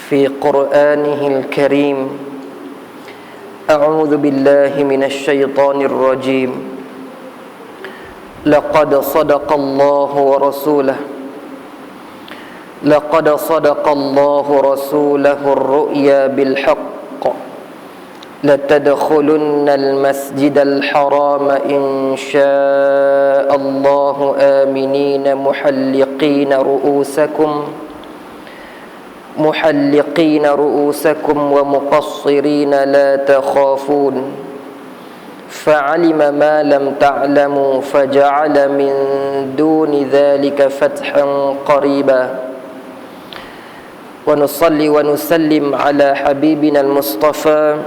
في قرآنه الكريم. أعوذ بالله من الشيطان الرجيم. لقد صدق الله رسوله الرؤيا بالحق لتدخلن المسجد الحرام إن شاء الله آمنين محلقين رؤوسكم ومقصرين لا تخافون فعلم ما لم تعلموا فجعل من دون ذلك فتحا قريبا ونصلي ونسلم على حبيبنا المصطفى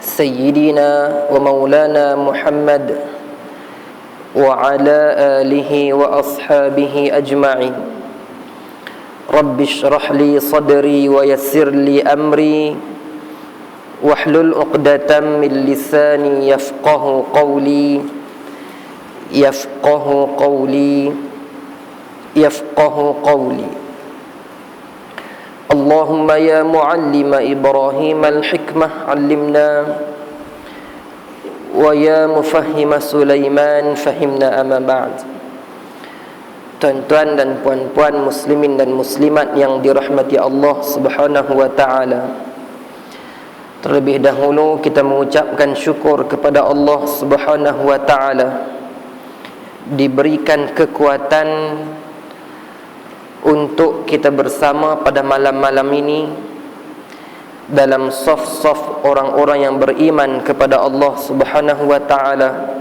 سيدنا ومولانا محمد وعلى آله وأصحابه أجمعين. رب اشرح لي صدري ويسر لي أمري واحلل عقدة من لساني يفقه قولي. اللهم يا معلم إبراهيم الحكمة علمنا ويا مفهم سليمان فهمنا. أما بعد. Tuan-tuan dan puan-puan muslimin dan muslimat yang dirahmati Allah Subhanahu wa taala. Terlebih dahulu kita mengucapkan syukur kepada Allah Subhanahu wa taala diberikan kekuatan untuk kita bersama pada malam-malam ini dalam saf-saf orang-orang yang beriman kepada Allah Subhanahu wa taala,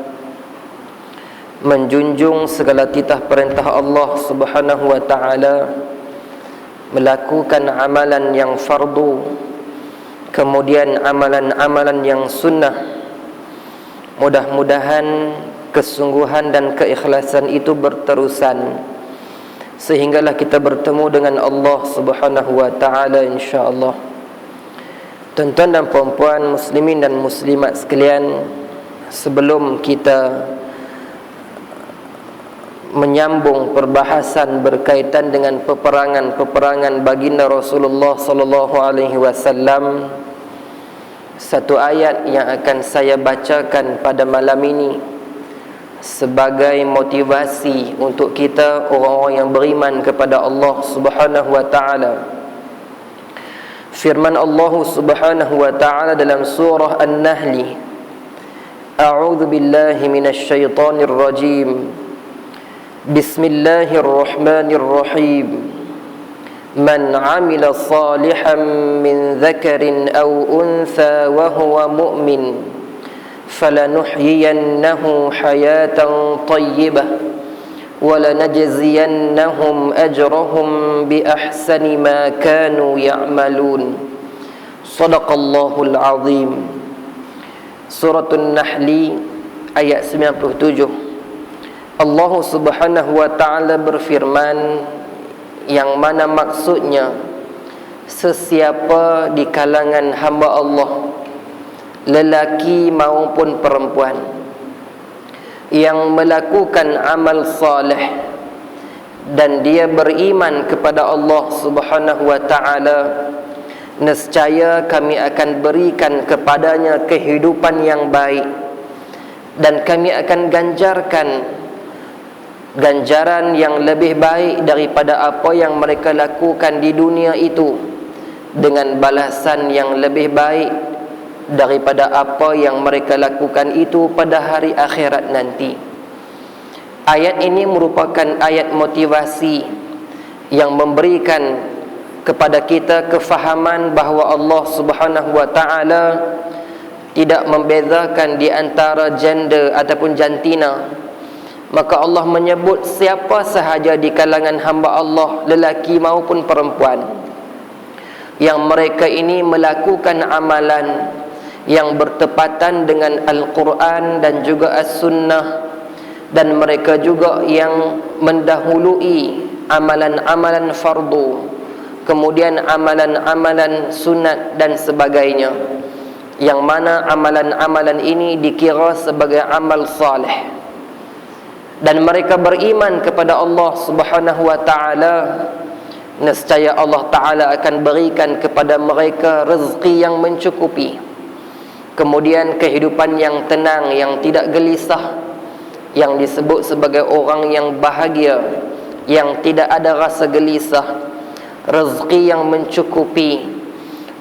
menjunjung segala titah perintah Allah Subhanahu wa taala, melakukan amalan yang fardu, kemudian amalan-amalan yang sunnah. Mudah-mudahan kesungguhan dan keikhlasan itu berterusan sehinggalah kita bertemu dengan Allah Subhanahu wa taala insya-Allah. Tuan-tuan dan puan-puan muslimin dan muslimat sekalian, sebelum kita menyambung perbahasan berkaitan dengan peperangan baginda Rasulullah sallallahu alaihi wasallam, satu ayat yang akan saya bacakan pada malam ini sebagai motivasi untuk kita orang-orang yang beriman kepada Allah Subhanahu wa taala. Firman Allah Subhanahu wa taala dalam surah An-Nahl, A'udzu billahi minasy syaithanir rajim. Bismillahirrahmanirrahim. Man 'amila salihan min dzakarin aw untha wa huwa mu'min falanuhyiyannahu hayatan thayyibah wa lanajziyannahum ajrahum bi ahsani ma kanu ya'malun. Shadaqallahul azim. Suratul Nahl ayat 97. Allah Subhanahu wa ta'ala berfirman, yang mana maksudnya sesiapa di kalangan hamba Allah, lelaki maupun perempuan, yang melakukan amal saleh dan dia beriman kepada Allah Subhanahu wa ta'ala, nescaya kami akan berikan kepadanya kehidupan yang baik dan kami akan ganjaran yang lebih baik daripada apa yang mereka lakukan di dunia itu, dengan balasan yang lebih baik daripada apa yang mereka lakukan itu pada hari akhirat nanti. Ayat ini merupakan ayat motivasi yang memberikan kepada kita kefahaman bahawa Allah Subhanahu wa taala tidak membezakan di antara gender ataupun jantina. Maka Allah menyebut siapa sahaja di kalangan hamba Allah, lelaki maupun perempuan, yang mereka ini melakukan amalan yang bertepatan dengan Al-Quran dan juga As-Sunnah, dan mereka juga yang mendahului amalan-amalan fardu, kemudian amalan-amalan sunat dan sebagainya, yang mana amalan-amalan ini dikira sebagai amal saleh. Dan mereka beriman kepada Allah Subhanahu wa ta'ala nescaya Allah Ta'ala akan berikan kepada mereka rezeki yang mencukupi, kemudian kehidupan yang tenang, yang tidak gelisah, yang disebut sebagai orang yang bahagia, yang tidak ada rasa gelisah, rezeki yang mencukupi,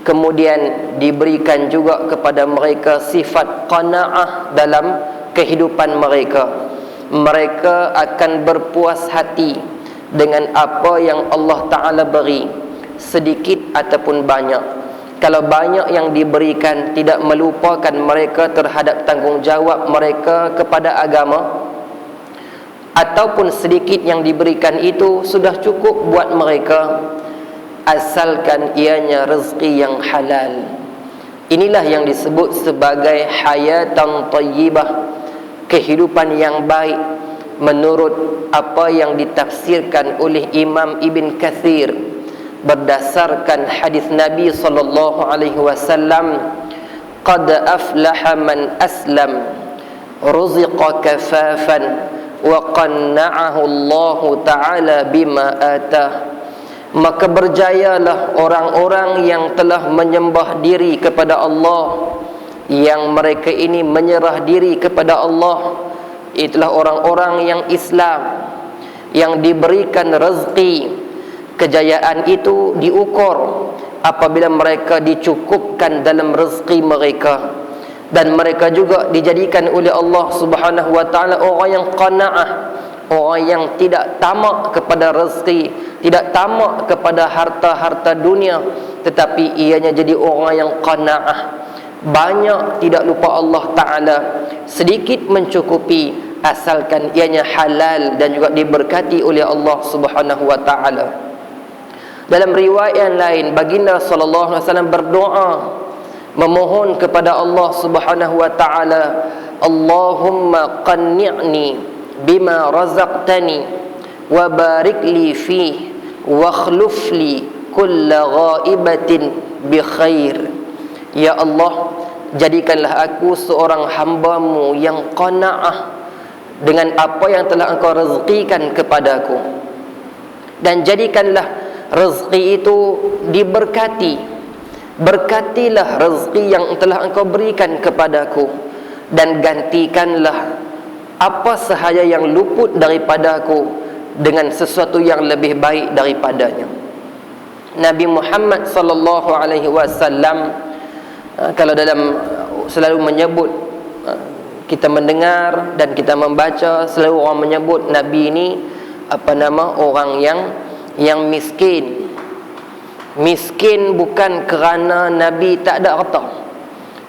kemudian diberikan juga kepada mereka sifat qanaah dalam kehidupan mereka. Mereka akan berpuas hati dengan apa yang Allah Ta'ala beri, sedikit ataupun banyak. Kalau banyak yang diberikan, tidak melupakan mereka terhadap tanggungjawab mereka kepada agama, ataupun sedikit yang diberikan itu sudah cukup buat mereka, asalkan ianya rezeki yang halal. Inilah yang disebut sebagai hayatan tayyibah, kehidupan yang baik, menurut apa yang ditafsirkan oleh Imam Ibn Kathir berdasarkan hadis Nabi SAW, qad aflaha man aslam ruziqa kafafan wa qanna'ahu Allah Ta'ala bima atah. Maka berjayalah orang-orang yang telah menyembah diri kepada Allah, yang mereka ini menyerah diri kepada Allah. Itulah orang-orang yang Islam, yang diberikan rezeki. Kejayaan itu diukur apabila mereka dicukupkan dalam rezeki mereka, dan mereka juga dijadikan oleh Allah Subhanahu wa Ta'ala orang yang qanaah, orang yang tidak tamak kepada rezeki, tidak tamak kepada harta-harta dunia, tetapi ianya jadi orang yang qanaah, banyak tidak lupa Allah Ta'ala, sedikit mencukupi, asalkan ianya halal dan juga diberkati oleh Allah Subhanahu wa Ta'ala. Dalam riwayat yang lain, baginda sallallahu alaihi wasallam berdoa, memohon kepada Allah Subhanahu wa Ta'ala, Allahumma qanni'ni bima razaqtani wa barik li fi wa akhluf li kulla ghaibatin bi khair. Ya Allah, jadikanlah aku seorang hamba-Mu yang qanaah dengan apa yang telah Engkau rezekikan kepadaku, dan jadikanlah rezeki itu diberkati. Berkatilah rezeki yang telah Engkau berikan kepadaku, dan gantikanlah apa sahaja yang luput daripadaku dengan sesuatu yang lebih baik daripadanya. Nabi Muhammad sallallahu alaihi wasallam kalau dalam selalu menyebut, kita mendengar dan kita membaca, selalu orang menyebut Nabi ini orang yang miskin. Miskin bukan kerana Nabi tak ada harta.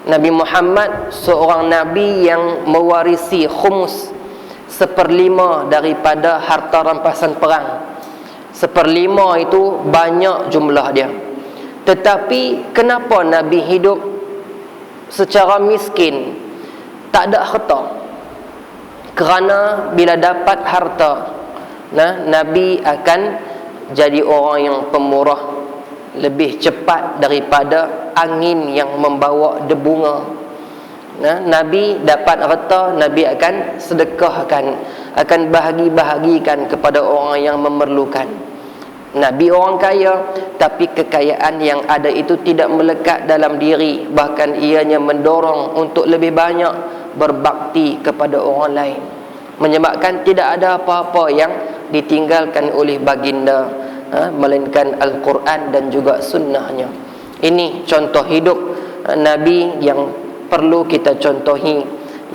Nabi Muhammad seorang Nabi yang mewarisi khumus, 1/5 daripada harta rampasan perang. 1/5 itu banyak jumlah dia. Tetapi kenapa Nabi hidup secara miskin, tak ada harta? Kerana bila dapat harta, Nabi akan jadi orang yang pemurah, lebih cepat daripada angin yang membawa debunga. Nabi dapat harta, Nabi akan sedekahkan, akan bahagi-bahagikan kepada orang yang memerlukan. Nabi orang kaya, tapi kekayaan yang ada itu tidak melekat dalam diri, bahkan ianya mendorong untuk lebih banyak berbakti kepada orang lain, menyebabkan tidak ada apa-apa yang ditinggalkan oleh baginda, melainkan Al-Quran dan juga sunnahnya. Ini contoh hidup Nabi yang perlu kita contohi,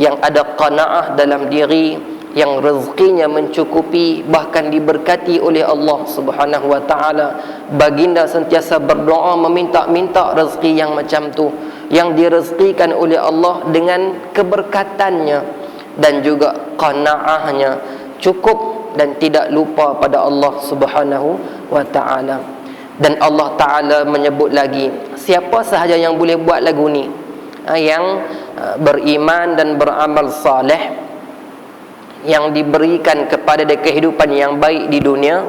yang ada qanaah dalam diri, yang rezekinya mencukupi, bahkan diberkati oleh Allah Subhanahu wa Ta'ala. Baginda sentiasa berdoa meminta-minta rezeki yang macam tu, yang direzekikan oleh Allah dengan keberkatannya dan juga qanaahnya, cukup dan tidak lupa pada Allah Subhanahu wa Ta'ala. Dan Allah Ta'ala menyebut lagi, siapa sahaja yang boleh buat lagu ni, yang beriman dan beramal saleh, yang diberikan kepada dia kehidupan yang baik di dunia,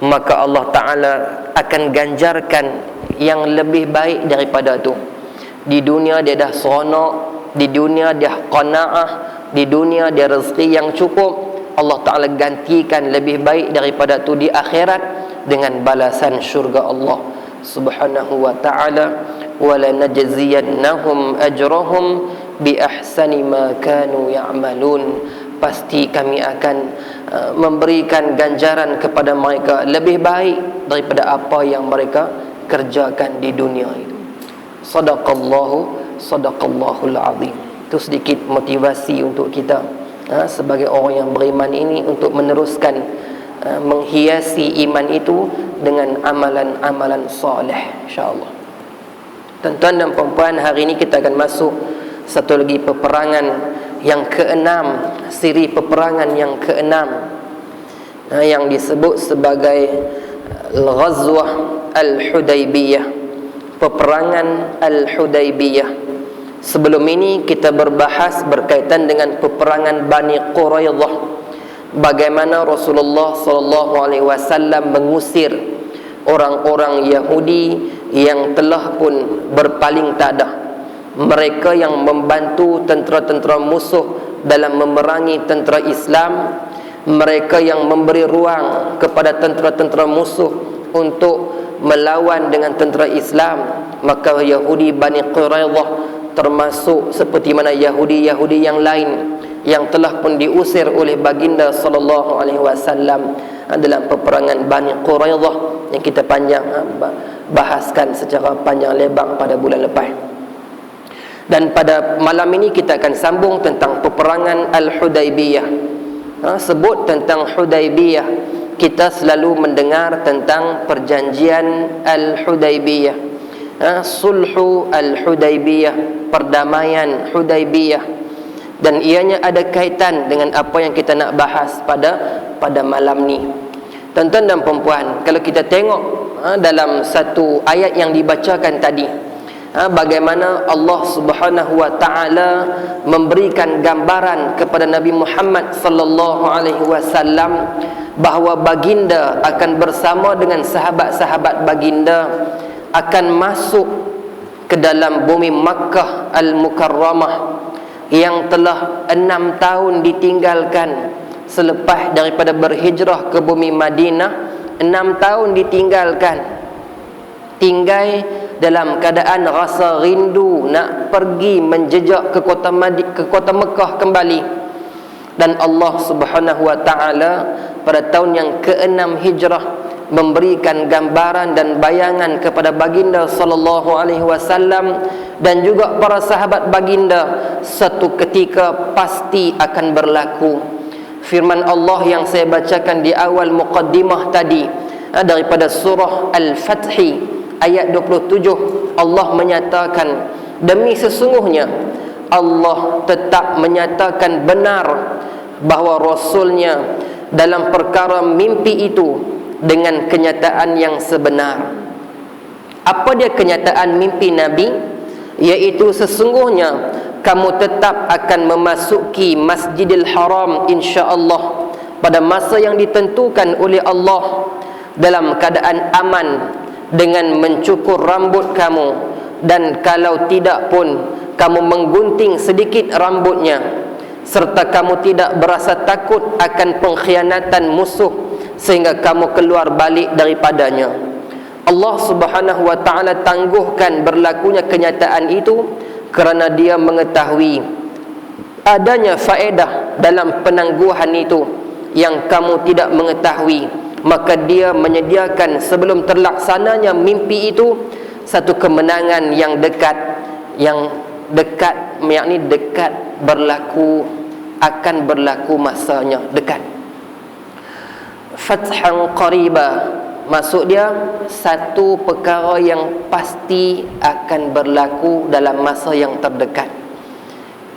maka Allah Ta'ala akan ganjarkan yang lebih baik daripada tu. Di dunia dia dah seronok, di dunia dia qanaah, di dunia dia rezeki yang cukup. Allah Ta'ala gantikan lebih baik daripada tu di akhirat, dengan balasan syurga Allah Subhanahu wa ta'ala. Wa lanajziyannahum ajrahum bi ahsani ma kanu ya'malun. Pasti kami akan memberikan ganjaran kepada mereka lebih baik daripada apa yang mereka kerjakan di dunia itu. Sadaqallahul azim. Itu sedikit motivasi untuk kita sebagai orang yang beriman ini untuk meneruskan menghiasi iman itu dengan amalan-amalan soleh, insya-Allah. Tuan-tuan dan puan-puan, hari ini kita akan masuk satu lagi peperangan yang keenam, siri peperangan yang keenam, yang disebut sebagai Ghazwah Al-Hudaybiyah, peperangan Al-Hudaybiyah. Sebelum ini kita berbahas berkaitan dengan peperangan Bani Quraidah, bagaimana Rasulullah SAW mengusir orang-orang Yahudi yang telah pun berpaling tadah, mereka yang membantu tentera-tentera musuh dalam memerangi tentera Islam, mereka yang memberi ruang kepada tentera-tentera musuh untuk melawan dengan tentera Islam. Maka Yahudi Bani Quraidah termasuk seperti mana Yahudi-Yahudi yang lain yang telah pun diusir oleh baginda sallallahu alaihi wasallam dalam peperangan Bani Quraidah yang kita bahaskan secara panjang lebar pada bulan lepas. Dan pada malam ini kita akan sambung tentang peperangan Al-Hudaybiyah. Sebut tentang Hudaybiyah, kita selalu mendengar tentang perjanjian Al-Hudaybiyah, Sulhu Al-Hudaybiyah, perdamaian Hudaybiyah. Dan ianya ada kaitan dengan apa yang kita nak bahas pada malam ni. Tuan-tuan dan puan-puan, kalau kita tengok dalam satu ayat yang dibacakan tadi, bagaimana Allah Subhanahu wa ta'ala memberikan gambaran kepada Nabi Muhammad sallallahu alaihi wasallam bahawa baginda akan bersama dengan sahabat-sahabat baginda akan masuk ke dalam bumi Makkah Al-Mukarramah yang telah 6 tahun ditinggalkan selepas daripada berhijrah ke bumi Madinah. 6 tahun ditinggalkan, tinggal dalam keadaan rasa rindu nak pergi menjejak ke kota Mekah kembali. Dan Allah Subhanahu wa ta'ala pada tahun yang ke-6 hijrah memberikan gambaran dan bayangan kepada baginda sallallahu alaihi wasallam dan juga para sahabat baginda, satu ketika pasti akan berlaku. Firman Allah yang saya bacakan di awal muqaddimah tadi daripada surah Al-Fath ayat 27, Allah menyatakan, demi sesungguhnya Allah tetap menyatakan benar bahawa Rasulnya dalam perkara mimpi itu dengan kenyataan yang sebenar. Apa dia kenyataan mimpi Nabi? Iaitu sesungguhnya kamu tetap akan memasuki Masjidil Haram insya-Allah pada masa yang ditentukan oleh Allah dalam keadaan aman dengan mencukur rambut kamu, dan kalau tidak pun kamu menggunting sedikit rambutnya, serta kamu tidak berasa takut akan pengkhianatan musuh sehingga kamu keluar balik daripadanya. Allah Subhanahu wa ta'ala tangguhkan berlakunya kenyataan itu kerana dia mengetahui adanya faedah dalam penangguhan itu yang kamu tidak mengetahui. Maka dia menyediakan sebelum terlaksananya mimpi itu satu kemenangan yang dekat, yakni dekat berlaku, akan berlaku masanya dekat. Fathan qariba, maksud dia satu perkara yang pasti akan berlaku dalam masa yang terdekat.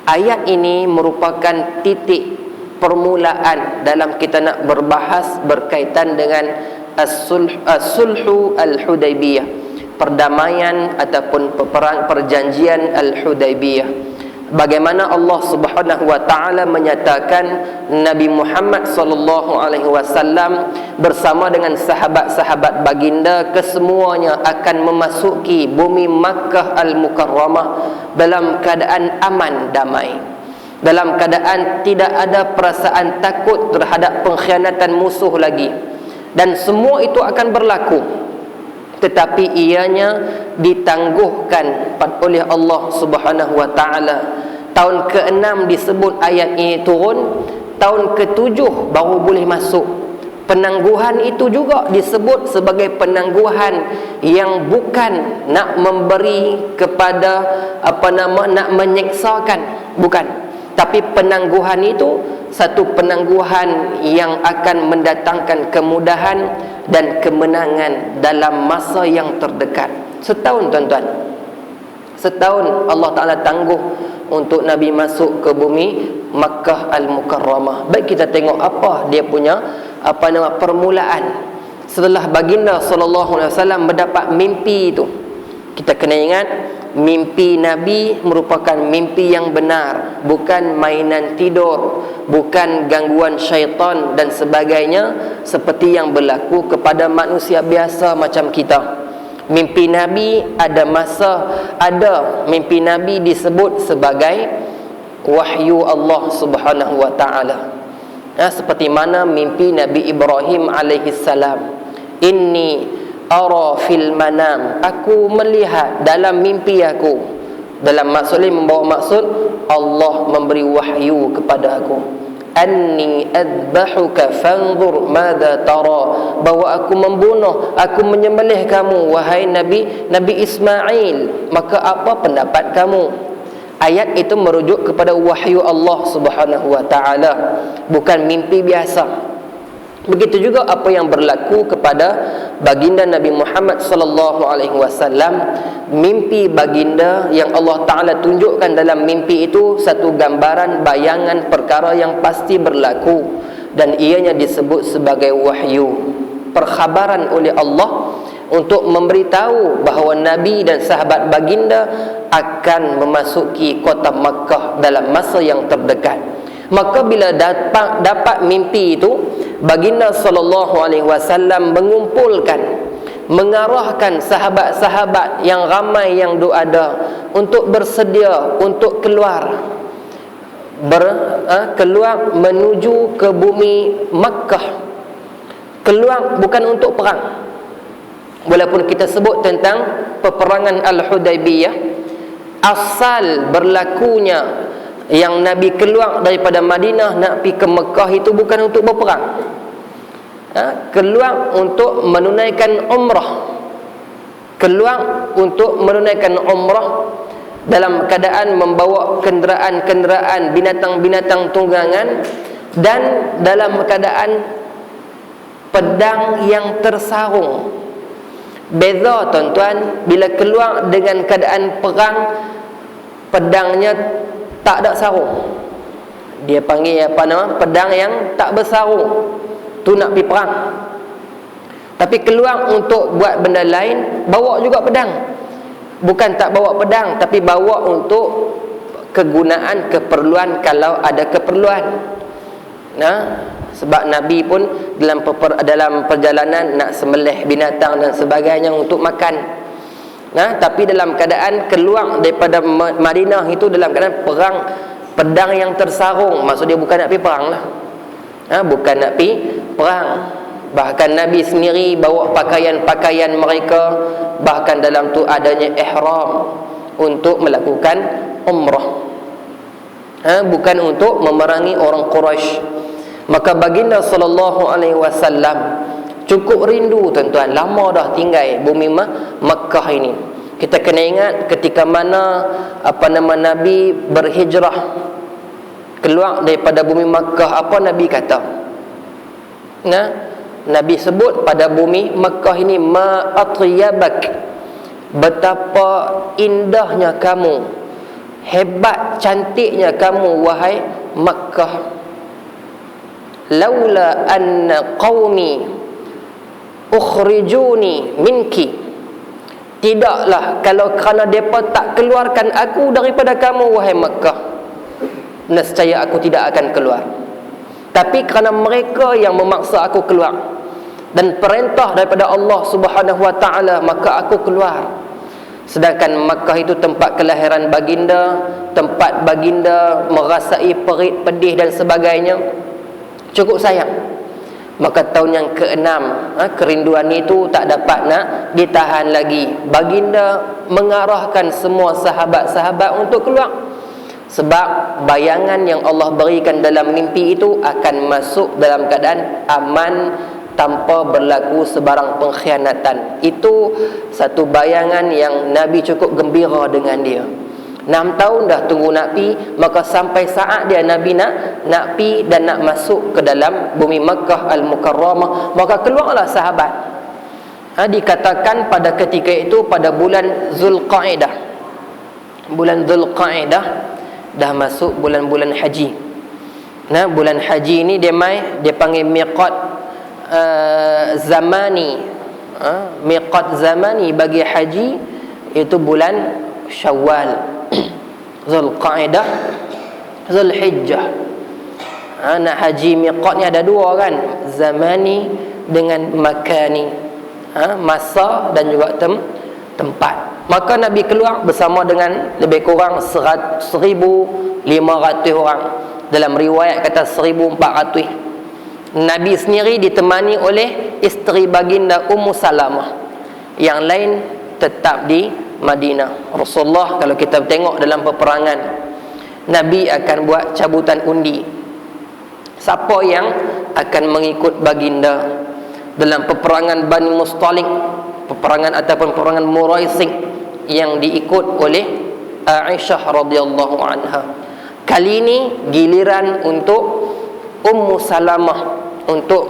Ayat ini merupakan titik permulaan dalam kita nak berbahas berkaitan dengan Sulhu Al-Hudaybiyah, perdamaian ataupun perjanjian Al-Hudaybiyah. Bagaimana Allah Subhanahu wa ta'ala menyatakan Nabi Muhammad sallallahu alaihi wasallam bersama dengan sahabat-sahabat baginda kesemuanya akan memasuki bumi Makkah Al-Mukarramah dalam keadaan aman damai, dalam keadaan tidak ada perasaan takut terhadap pengkhianatan musuh lagi, dan semua itu akan berlaku, tetapi ianya ditangguhkan oleh Allah Subhanahu wa taala. Tahun ke-6 disebut ayat ini turun, tahun ke-7 baru boleh masuk. Penangguhan itu juga disebut sebagai penangguhan yang bukan nak memberi kepada nak menyeksakan, bukan. Tapi penangguhan itu satu penangguhan yang akan mendatangkan kemudahan dan kemenangan dalam masa yang terdekat. Setahun tuan-tuan, setahun Allah Ta'ala tangguh untuk Nabi masuk ke bumi Makkah Al-Mukarramah. Baik, kita tengok apa dia punya permulaan. Setelah baginda sallallahu alaihi wasallam mendapat mimpi itu, kita kena ingat mimpi Nabi merupakan mimpi yang benar, bukan mainan tidur, bukan gangguan syaitan dan sebagainya seperti yang berlaku kepada manusia biasa macam kita. Mimpi Nabi ada mimpi Nabi disebut sebagai wahyu Allah Subhanahu wa taala. Seperti mana mimpi Nabi Ibrahim alaihi salam, inni ara fil manam, aku melihat dalam mimpi aku. Dalam maksud ini membawa maksud Allah memberi wahyu kepada aku, anni adbahuka fanzur madza tara, bahawa aku membunuh, aku menyembelih kamu wahai Nabi Ismail, maka apa pendapat kamu? Ayat itu merujuk kepada wahyu Allah Subhanahu wa taala, bukan mimpi biasa. Begitu juga apa yang berlaku kepada baginda Nabi Muhammad sallallahu alaihi wasallam. Mimpi baginda yang Allah Taala tunjukkan dalam mimpi itu satu gambaran bayangan perkara yang pasti berlaku, dan ianya disebut sebagai wahyu, perkhabaran oleh Allah untuk memberitahu bahawa Nabi dan sahabat baginda akan memasuki kota Makkah dalam masa yang terdekat. Maka bila dapat mimpi itu, baginda sallallahu alaihi wasallam mengarahkan sahabat-sahabat yang ramai yang ada untuk bersedia untuk keluar menuju ke bumi Makkah. Keluar bukan untuk perang. Walaupun kita sebut tentang peperangan Al-Hudaybiyah, asal berlakunya yang Nabi keluar daripada Madinah nak pergi ke Mekah itu bukan untuk berperang. Keluar untuk menunaikan umrah. Keluar untuk menunaikan umrah dalam keadaan membawa kenderaan-kenderaan, binatang-binatang tunggangan, dan dalam keadaan pedang yang tersarung. Beza tuan-tuan, bila keluar dengan keadaan perang, pedangnya tak ada sarung. Dia panggil pedang yang tak bersarung. Tu nak pergi perang. Tapi keluar untuk buat benda lain, bawa juga pedang. Bukan tak bawa pedang, tapi bawa untuk kegunaan, keperluan kalau ada keperluan. Sebab Nabi pun dalam perjalanan nak sembelih binatang dan sebagainya untuk makan. Tapi dalam keadaan keluar daripada Madinah itu dalam keadaan perang, pedang yang tersarung. Maksud dia bukan nak pergi perang lah. Bukan nak pergi perang. Bahkan Nabi sendiri bawa pakaian-pakaian mereka, bahkan dalam tu adanya ihram untuk melakukan umrah, bukan untuk memerangi orang Quraisy. Maka baginda sallallahu alaihi wasallam cukup rindu tuan-tuan, lama dah tinggal bumi Makkah ini. Kita kena ingat ketika mana Nabi berhijrah keluar daripada bumi Makkah, apa Nabi kata? Nabi sebut pada bumi Makkah ini, ma atyabak, betapa indahnya kamu, hebat cantiknya kamu wahai Makkah. Laula anna qaumi ukhrijuni minki, tidaklah kalau kerana mereka tak keluarkan aku daripada kamu wahai Makkah, nescaya aku tidak akan keluar. Tapi kerana mereka yang memaksa aku keluar dan perintah daripada Allah Subhanahu wa taala, maka aku keluar. Sedangkan Makkah itu tempat kelahiran baginda, tempat baginda merasai perit, pedih dan sebagainya. Cukup sayang. Maka tahun yang ke-6, kerinduan itu tak dapat nak ditahan lagi. Baginda mengarahkan semua sahabat-sahabat untuk keluar. Sebab bayangan yang Allah berikan dalam mimpi itu akan masuk dalam keadaan aman tanpa berlaku sebarang pengkhianatan. Itu satu bayangan yang Nabi cukup gembira dengan dia. 6 tahun dah tunggu nak pi, maka sampai saat dia Nabi nak pi dan nak masuk ke dalam bumi Makkah Al-Mukarramah, maka keluarlah sahabat. Dikatakan pada ketika itu pada bulan Zulqa'dah. Bulan Zulqa'dah dah masuk bulan-bulan haji. Nah, bulan haji ni dia panggil miqat zamani. Miqat zamani bagi haji itu bulan Syawal, Zulqa'dah, Zulhijjah. Nak haji miqat ni ada dua kan, zamani dengan makani, masa dan juga tempat. Maka Nabi keluar bersama dengan lebih kurang 1,500 orang. Dalam riwayat kata 1,400. Nabi sendiri ditemani oleh isteri baginda Ummu Salamah. Yang lain tetap di Madinah. Rasulullah kalau kita tengok dalam peperangan, Nabi akan buat cabutan undi. Siapa yang akan mengikut baginda dalam peperangan Bani Mustalik, peperangan ataupun peperangan Muraising yang diikut oleh Aisyah radhiyallahu anha. Kali ini giliran untuk Ummu Salamah untuk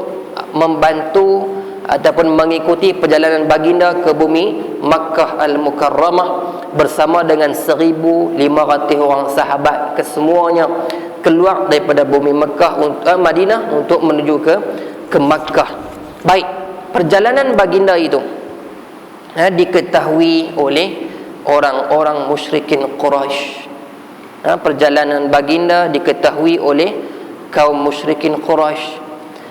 membantu ataupun mengikuti perjalanan baginda ke bumi Makkah Al-Mukarramah bersama dengan 1,500 orang sahabat. Kesemuanya keluar daripada bumi Makkah Madinah untuk menuju ke Makkah. Baik, perjalanan baginda itu diketahui oleh orang-orang musyrikin Quraisy. Perjalanan baginda diketahui oleh kaum musyrikin Quraisy.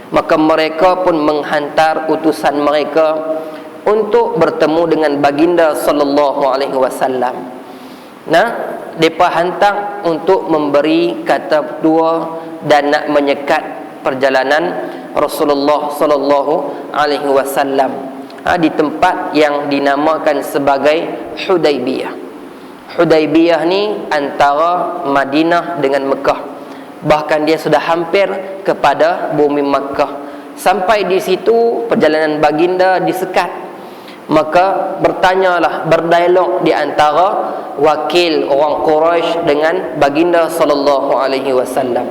Maka mereka pun menghantar utusan mereka untuk bertemu dengan baginda sallallahu alaihi wasallam. Depa hantar untuk memberi kata dua dan nak menyekat perjalanan Rasulullah sallallahu alaihi wasallam di tempat yang dinamakan sebagai Hudaybiyah. Hudaybiyah ni antara Madinah dengan Mekah. Bahkan dia sudah hampir kepada bumi Makkah. Sampai di situ perjalanan baginda disekat. Maka bertanyalah, berdialog di antara wakil orang Quraisy dengan baginda sallallahu alaihi wasallam.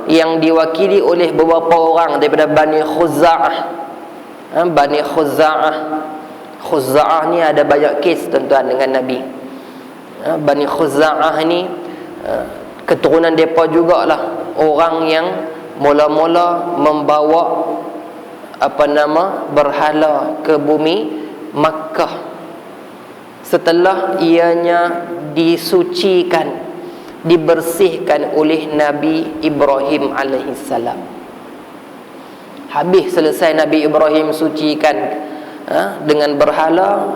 Yang diwakili oleh beberapa orang daripada Bani Khuza'ah. Bani Khuza'ah. Khuza'ah ni ada banyak kes tuan-tuan dengan Nabi. Bani Khuza'ah ni keturunan mereka jugalah orang yang mula-mula membawa berhala ke bumi Makkah setelah ianya disucikan, dibersihkan oleh Nabi Ibrahim alaihissalam. Habis selesai Nabi Ibrahim sucikan dengan berhala,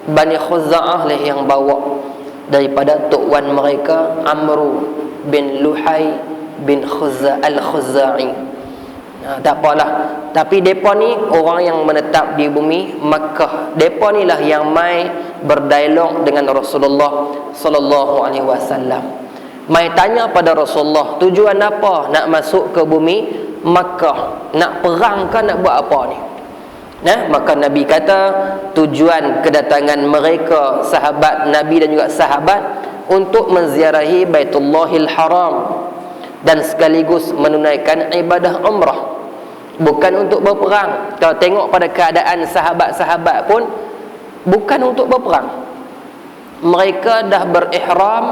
Bani Khuza'ah lah yang bawa daripada tuan mereka Amru bin Luhai bin Al-Khuza'i. Tak apalah, tapi depa ni orang yang menetap di bumi Makkah. Depa ni lah yang mai berdialog dengan Rasulullah sallallahu alaihi wasallam. Mai tanya pada Rasulullah, tujuan apa nak masuk ke bumi Makkah? Nak perang ke nak buat apa ni? Maka Nabi kata tujuan kedatangan mereka sahabat Nabi dan juga sahabat untuk menziarahi Baitullahil Haram dan sekaligus menunaikan ibadah umrah, bukan untuk berperang. Kalau tengok pada keadaan sahabat-sahabat pun bukan untuk berperang. Mereka dah berihram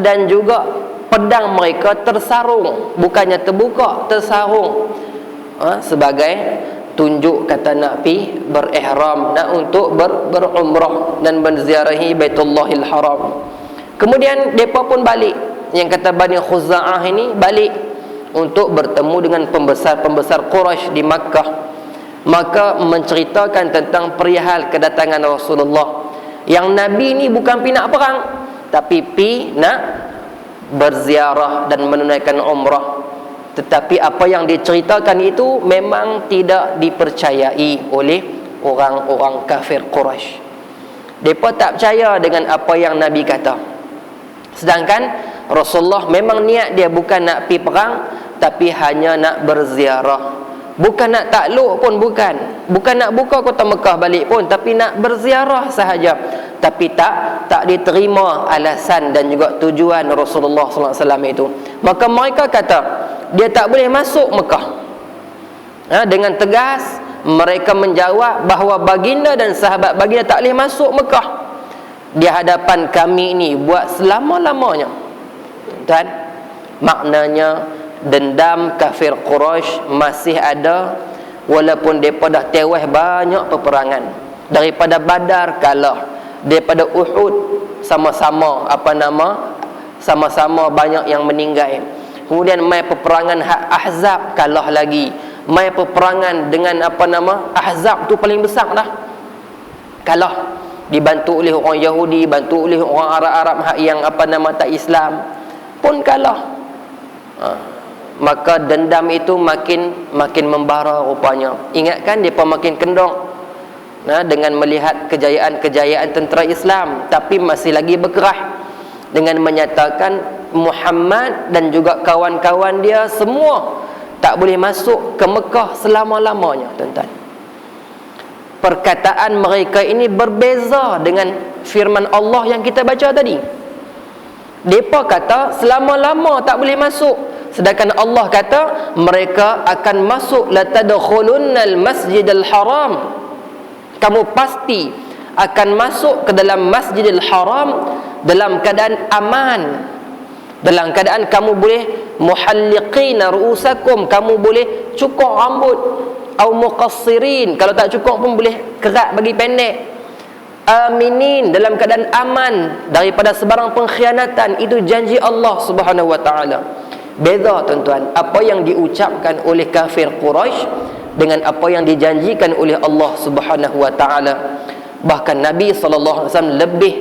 dan juga pedang mereka tersarung, bukannya terbuka, tersarung sebagai tunjuk kata nak pi berihram, nak untuk berumrah dan menziarahi Baitullahil Haram. Kemudian mereka pun balik. Yang kata Bani Khuza'ah ini balik untuk bertemu dengan pembesar-pembesar Quraisy di Makkah. Maka menceritakan tentang perihal kedatangan Rasulullah. Yang Nabi ni bukan pi nak perang, tapi pi nak berziarah dan menunaikan umrah. Tetapi apa yang diceritakan itu memang tidak dipercayai oleh orang-orang kafir Quraisy. Mereka tak percaya dengan apa yang Nabi kata. Sedangkan Rasulullah memang niat dia bukan nak pergi perang, tapi hanya nak berziarah. Bukan nak takluk pun bukan. Bukan nak buka kota Mekah balik pun, tapi nak berziarah sahaja. Tapi tak diterima alasan dan juga tujuan Rasulullah SAW itu. Maka mereka kata dia tak boleh masuk Mekah. Dengan tegas mereka menjawab bahawa baginda dan sahabat baginda tak boleh masuk Mekah di hadapan kami ini buat selama-lamanya. Dan maknanya dendam kafir Quraisy masih ada, walaupun mereka dah tewas banyak peperangan. Daripada Badar kalah, daripada Uhud sama-sama sama-sama banyak yang meninggal. Kemudian mai peperangan Ahzab kalah lagi. Mai peperangan dengan Ahzab tu paling besar dah, kalah, dibantu oleh orang Yahudi, bantu oleh orang Arab yang tak Islam pun kalah. Maka dendam itu makin membara rupanya. Ingatkan depa makin kendor dengan melihat kejayaan tentera Islam, tapi masih lagi berkerah dengan menyatakan Muhammad dan juga kawan-kawan dia semua tak boleh masuk ke Mekah selama-lamanya, tuan-tuan. Perkataan mereka ini berbeza dengan firman Allah yang kita baca tadi. Mereka kata selama-lama tak boleh masuk, sedangkan Allah kata mereka akan masuk, la tadkhulunnal masjidal haram, kamu pasti akan masuk ke dalam Masjidil Haram dalam keadaan aman, dalam keadaan kamu boleh muhalliqina ru'usakum, kamu boleh cukur rambut, au muqassirin, kalau tak cukur pun boleh kerat bagi pendek, aminin, dalam keadaan aman daripada sebarang pengkhianatan. Itu janji Allah Subhanahu wa taala. Beza, tuan-tuan, apa yang diucapkan oleh kafir Quraisy dengan apa yang dijanjikan oleh Allah Subhanahu wa taala. Bahkan Nabi SAW lebih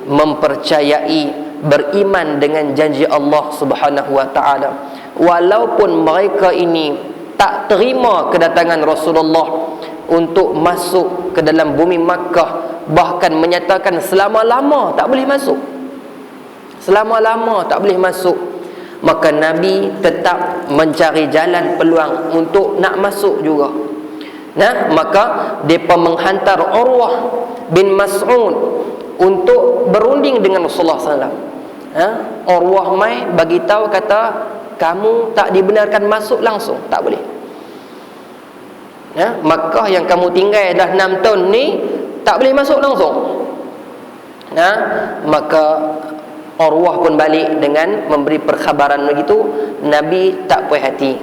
mempercayai, beriman dengan janji Allah Subhanahu wa taala. Walaupun mereka ini tak terima kedatangan Rasulullah untuk masuk ke dalam bumi Makkah, bahkan menyatakan selama-lama tak boleh masuk, selama-lama tak boleh masuk, maka Nabi tetap mencari jalan peluang untuk nak masuk juga. Maka mereka menghantar Urwah bin Mas'ud untuk berunding dengan Rasulullah SAW. Urwah mai bagi tahu, kata kamu tak dibenarkan masuk langsung, tak boleh. Makkah yang kamu tinggal dah 6 tahun ni tak boleh masuk langsung. Maka Urwah pun balik dengan memberi perkhabaran begitu. Nabi tak puas hati.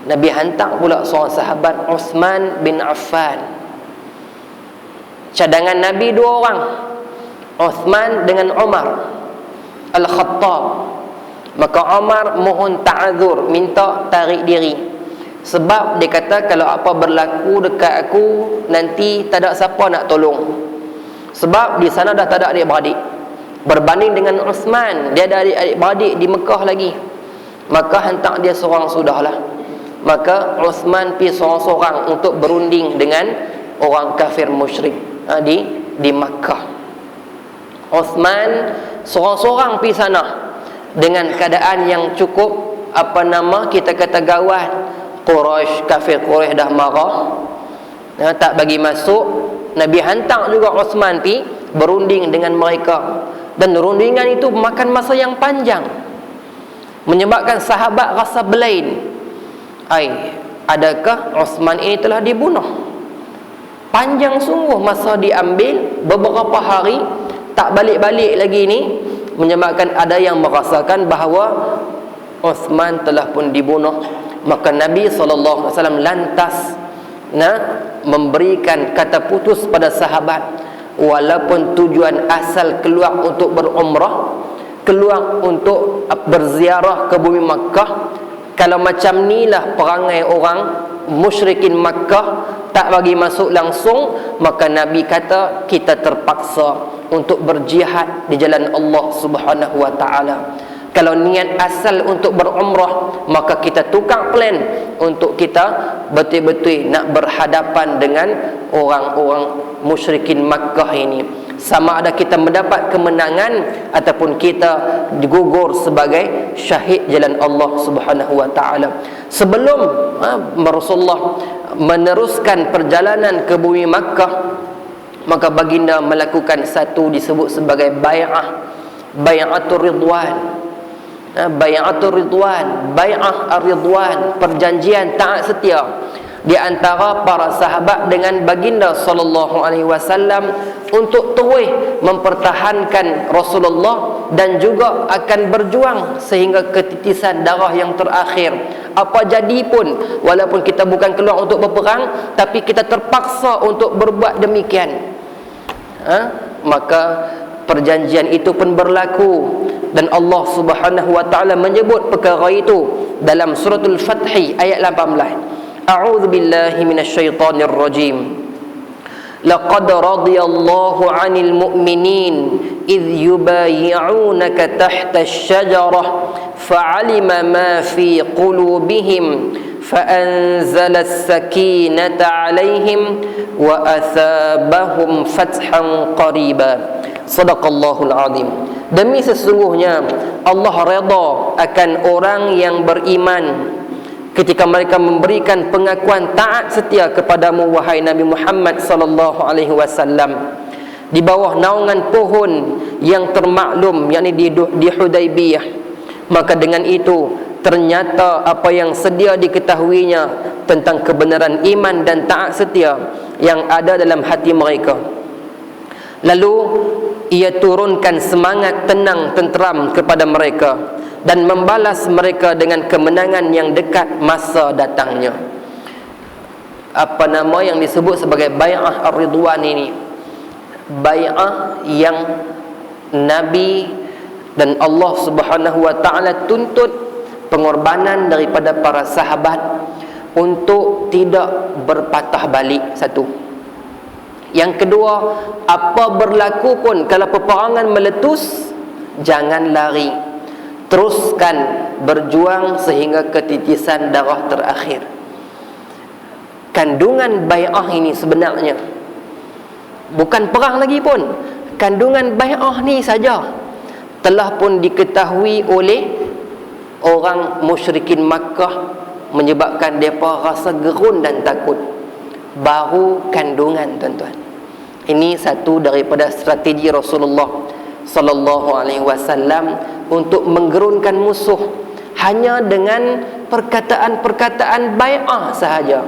Nabi hantar pula seorang sahabat, Uthman bin Affan. Cadangan Nabi 2 orang, Uthman dengan Umar Al-Khattab. Maka Umar mohon ta'adzur, minta tarik diri, sebab dia kata kalau apa berlaku dekat aku nanti tak ada siapa nak tolong. Sebab di sana dah tak ada adik-beradik. Berbanding dengan Uthman, dia ada adik-beradik di Mekah lagi. Maka hantar dia seorang sudahlah. Maka Uthman pergi seorang-seorang untuk berunding dengan orang kafir musyrik di Makkah. Uthman seorang-seorang pergi sana dengan keadaan yang cukup kita kata gawat. Quraisy, kafir Quraisy dah marah, tak bagi masuk. Nabi hantar juga Uthman pergi berunding dengan mereka, dan rundingan itu makan masa yang panjang, menyebabkan sahabat rasa belain. Adakah Uthman ini telah dibunuh? Panjang sungguh masa diambil, beberapa hari tak balik-balik lagi ni, menyebabkan ada yang merasakan bahawa Uthman telah pun dibunuh. Maka Nabi SAW lantas memberikan kata putus pada sahabat, walaupun tujuan asal keluar untuk berumrah, keluar untuk berziarah ke bumi Makkah, kalau macam ni lah perangai orang musyrikin Makkah, tak bagi masuk langsung, maka Nabi kata kita terpaksa untuk berjihad di jalan Allah Subhanahu wa taala. Kalau niat asal untuk berumrah, maka kita tukar plan untuk kita betul-betul nak berhadapan dengan orang-orang musyrikin Makkah ini. Sama ada kita mendapat kemenangan ataupun kita digugur sebagai syahid jalan Allah Subhanahu wa taala. Sebelum Rasulullah meneruskan perjalanan ke bumi Makkah, maka baginda melakukan satu disebut sebagai bai'atul ridwan. Bai'atul ridwan, bai'ah ar-ridwan, perjanjian taat setia di antara para sahabat dengan baginda sallallahu alaihi wasallam untuk terus mempertahankan Rasulullah dan juga akan berjuang sehingga ketitisan darah yang terakhir. Apa jadi pun, walaupun kita bukan keluar untuk berperang, tapi kita terpaksa untuk berbuat demikian. Maka perjanjian itu pun berlaku, dan Allah Subhanahu wa taala menyebut perkara itu dalam suratul Fath ayat 18. A'udzu billahi minasyaitonir rajim. Laqad radiyallahu 'anil mu'minin idh yubayyi'unaka tahta asy-syajarah fa'alima ma fi qulubihim fa'anzala as-sakinata 'alaihim wa athabahum fathan qariba. Sadaqallahul azim. Demi sesungguhnya Allah redha akan orang yang beriman ketika mereka memberikan pengakuan taat setia kepadamu wahai Nabi Muhammad sallallahu alaihi wasallam di bawah naungan pohon yang termaklum, yakni di Hudaibiyah. Maka dengan itu ternyata apa yang sedia diketahuinya tentang kebenaran iman dan taat setia yang ada dalam hati mereka. Lalu ia turunkan semangat tenang tenteram kepada mereka dan membalas mereka dengan kemenangan yang dekat masa datangnya. Apa nama yang disebut sebagai bai'ah ar-ridwan ini? Bai'ah yang Nabi dan Allah Subhanahu wa taala tuntut pengorbanan daripada para sahabat untuk tidak berpatah balik. Satu. Yang kedua, apa berlaku pun, kalau peperangan meletus, jangan lari, teruskan berjuang sehingga ketitisan darah terakhir. Kandungan bai'ah ini sebenarnya bukan perang lagi pun. Kandungan bai'ah ni saja telah pun diketahui oleh orang musyrikin Makkah, menyebabkan mereka rasa gerun dan takut. Baru kandungan, tuan-tuan. Ini satu daripada strategi Rasulullah sallallahu alaihi wasallam untuk menggerunkan musuh hanya dengan perkataan-perkataan bai'ah sahaja.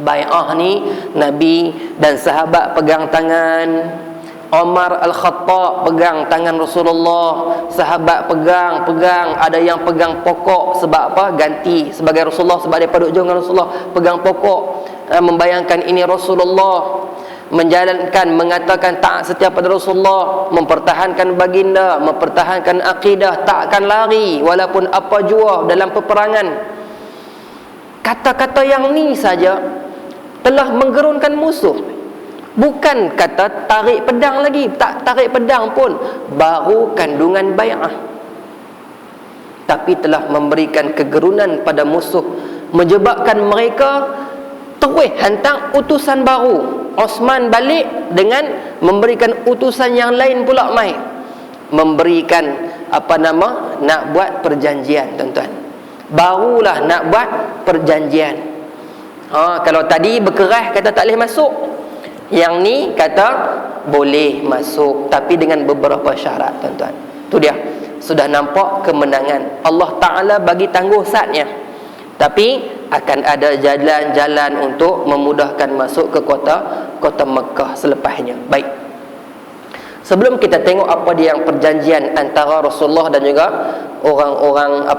Bai'ah ni Nabi dan sahabat pegang tangan, Umar Al-Khattab pegang tangan Rasulullah, sahabat pegang, ada yang pegang pokok. Sebab apa? Ganti sebagai Rasulullah, sebab dia duduk jauh dengan Rasulullah, pegang pokok, membayangkan ini Rasulullah, menjalankan, mengatakan taat setia pada Rasulullah, mempertahankan baginda, mempertahankan akidah, takkan lari walaupun apa jua dalam peperangan. Kata-kata yang ni saja telah menggerunkan musuh. Bukan kata tarik pedang lagi, tak tarik pedang pun, baru kandungan bai'ah, tapi telah memberikan kegerunan pada musuh, menyebabkan mereka terus hantar utusan baru. Osman balik dengan memberikan utusan yang lain pula mai, memberikan nak buat perjanjian, tuan-tuan. Barulah nak buat perjanjian. Kalau tadi berkeras kata tak boleh masuk, yang ni kata boleh masuk, tapi dengan beberapa syarat, tuan-tuan. Tu dia, sudah nampak kemenangan. Allah Ta'ala bagi tangguh saatnya, tapi akan ada jalan-jalan untuk memudahkan masuk ke kota Mekah selepasnya. Baik, sebelum kita tengok apa dia yang perjanjian antara Rasulullah dan juga orang-orang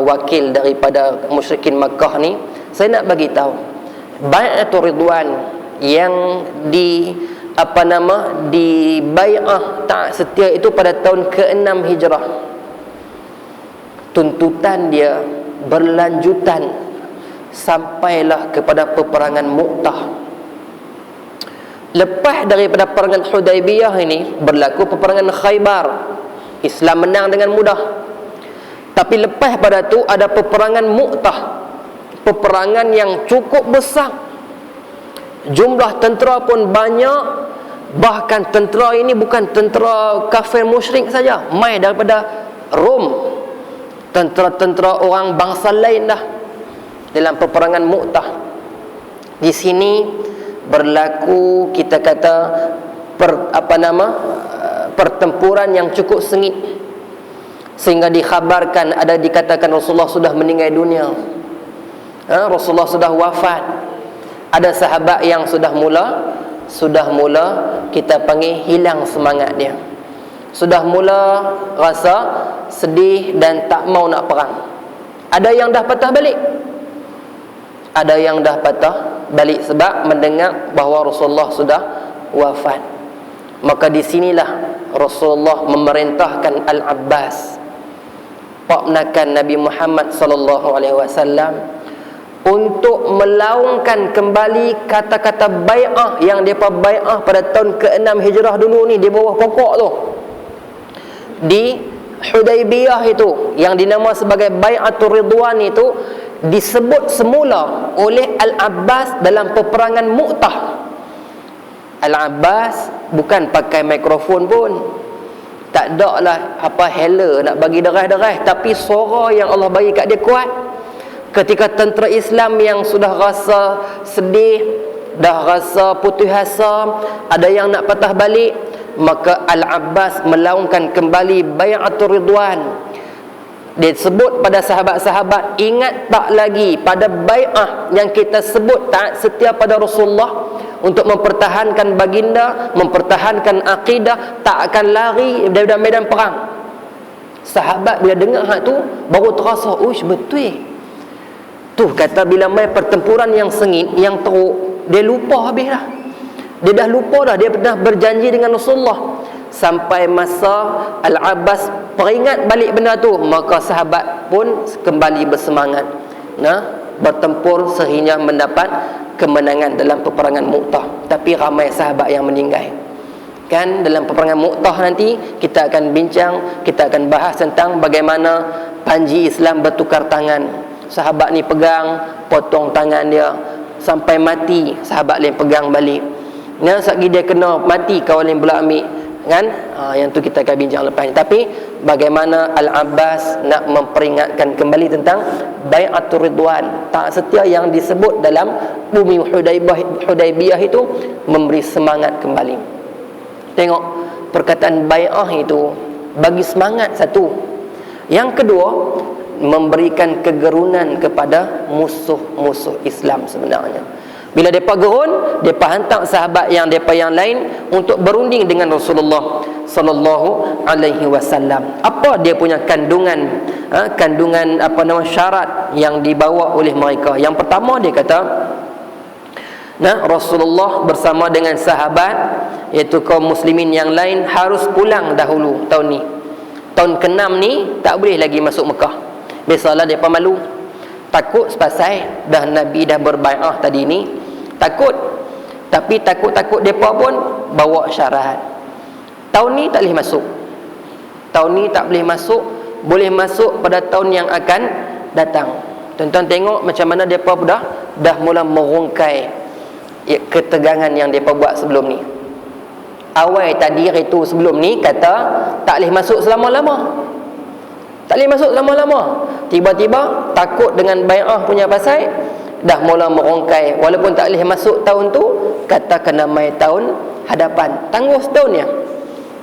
wakil daripada musyrikin Mekah ni, saya nak bagi tahu bai'atul ridwan yang di bai'ah taat setia itu pada tahun ke-6 Hijrah. Tuntutan dia berlanjutan sampailah kepada peperangan Mu'tah. Lepas daripada peperangan Hudaibiyah ini berlaku peperangan Khaybar. Islam menang dengan mudah. Tapi lepas pada tu ada peperangan Mu'tah, peperangan yang cukup besar. Jumlah tentera pun banyak. Bahkan tentera ini bukan tentera kafir musyrik saja, mai daripada Rom, tentera-tentera orang bangsa lain dah, dalam peperangan Mu'tah. Di sini berlaku, kita kata, pertempuran yang cukup sengit, sehingga dikhabarkan, dikatakan Rasulullah sudah meninggal dunia, Rasulullah sudah wafat. Ada sahabat yang sudah mula kita panggil hilang semangat dia, sudah mula rasa sedih dan tak mau nak perang. Ada yang dah patah balik, sebab mendengar bahawa Rasulullah sudah wafat. Maka di sinilah Rasulullah memerintahkan Al-Abbas, ponakan Nabi Muhammad sallallahu alaihi wasallam, untuk melaungkan kembali kata-kata bai'ah yang depa bai'ah pada tahun ke-6 Hijrah dulu ni, di bawah pokok tu di Hudaybiyah itu, yang dinama sebagai Bai'atul Ridwan itu, disebut semula oleh Al-Abbas dalam peperangan Mu'tah. Al-Abbas bukan pakai mikrofon pun, tak ada lah apa hela nak bagi derah-derah, tapi suara yang Allah bagi kat dia kuat. Ketika tentera Islam yang sudah rasa sedih, dah rasa putus asa, ada yang nak patah balik, maka Al-Abbas melaungkan kembali Bai'atul Ridwan. Dia sebut pada sahabat-sahabat, ingat tak lagi pada bai'ah yang kita sebut taat setia pada Rasulullah untuk mempertahankan baginda, mempertahankan akidah, tak akan lari dari medan perang. Sahabat bila dengar hak tu baru terasa, uish, betul. Tu kata, bila mai pertempuran yang sengit, yang teruk, dia lupa habis dah. Dia dah lupa dah, dia pernah berjanji dengan Rasulullah. Sampai masa Al-Abbas peringat balik benda tu, maka sahabat pun kembali bersemangat, bertempur sehingga mendapat kemenangan dalam peperangan Mu'tah. Tapi ramai sahabat yang meninggal. Kan dalam peperangan Mu'tah nanti kita akan bincang, kita akan bahas tentang bagaimana panji Islam bertukar tangan. Sahabat ni pegang, potong tangan dia sampai mati, sahabat lain pegang balik. Sekali dia kena mati, kawan lain pula ambil. Kan? Yang tu kita akan bincang lepas ni. Tapi bagaimana Al-Abbas nak memperingatkan kembali tentang Bai'atul Ridwan, tak setia yang disebut dalam bumi Hudaybiyah itu, memberi semangat kembali. Tengok, perkataan bai'ah itu bagi semangat satu. Yang kedua, memberikan kegerunan kepada musuh-musuh Islam sebenarnya. Bila mereka gerun, mereka hantar sahabat yang mereka yang lain untuk berunding dengan Rasulullah sallallahu alaihi wasallam. Apa dia punya kandungan syarat yang dibawa oleh mereka? Yang pertama, dia kata, Rasulullah bersama dengan sahabat, iaitu kaum muslimin yang lain, harus pulang dahulu tahun ni. Tahun ke-6 ni tak boleh lagi masuk Mekah. Biasalah mereka malu, takut sepasal dah Nabi dah berbai'ah tadi ni, takut. Tapi takut-takut mereka pun bawa syarat, tahun ni tak boleh masuk, tahun ni tak boleh masuk, boleh masuk pada tahun yang akan datang. Tuan-tuan tengok macam mana mereka dah mula merungkai ketegangan yang mereka buat sebelum ni. Awal tadi itu sebelum ni kata tak boleh masuk selama-lama, tak boleh masuk lama-lama. Tiba-tiba takut dengan bai'ah punya pasal, dah mula merongkai. Walaupun tak boleh masuk tahun tu, kata kena mai tahun hadapan, tangguh setahun ya.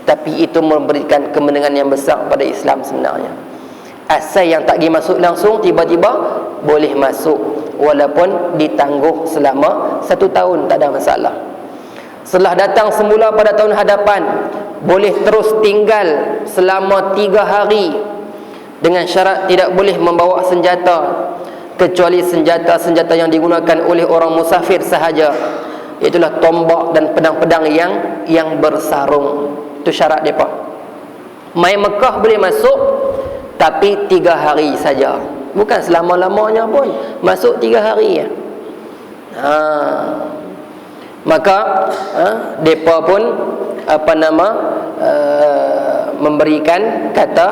Tapi itu memberikan kemenangan yang besar pada Islam sebenarnya. Asal yang tak pergi masuk langsung, tiba-tiba boleh masuk, walaupun ditangguh selama 1 tahun, tak ada masalah. Setelah datang semula pada tahun hadapan, boleh terus tinggal selama 3 hari dengan syarat tidak boleh membawa senjata, kecuali senjata-senjata yang digunakan oleh orang musafir sahaja, itulah tombak dan pedang-pedang yang bersarung. Itu syarat mereka. Mai Mekah boleh masuk, tapi 3 hari saja, bukan selama-lamanya pun, masuk 3 hari ya. Maka mereka pun memberikan kata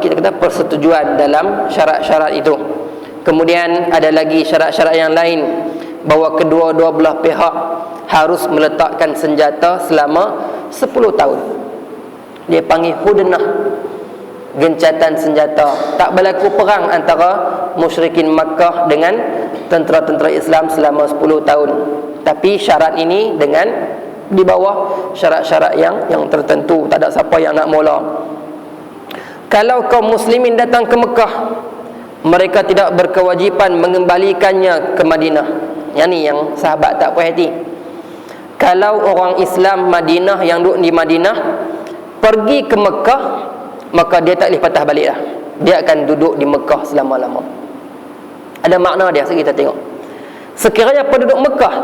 kita kata persetujuan dalam syarat-syarat itu. Kemudian ada lagi syarat-syarat yang lain, bahawa kedua-dua belah pihak harus meletakkan senjata selama 10 tahun. Dia panggil hudnah, gencatan senjata. Tak berlaku perang antara musyrikin Makkah dengan tentera-tentera Islam selama 10 tahun. Tapi syarat ini dengan di bawah syarat-syarat yang tertentu. Tak ada siapa yang nak mula. Kalau kaum muslimin datang ke Mekah, mereka tidak berkewajipan mengembalikannya ke Madinah. Yang ni yang sahabat tak puas hati. Kalau orang Islam Madinah yang duduk di Madinah pergi ke Mekah, maka dia tak boleh patah balik dah. Dia akan duduk di Mekah selama-lama. Ada makna dia, kita tengok. Sekiranya penduduk Mekah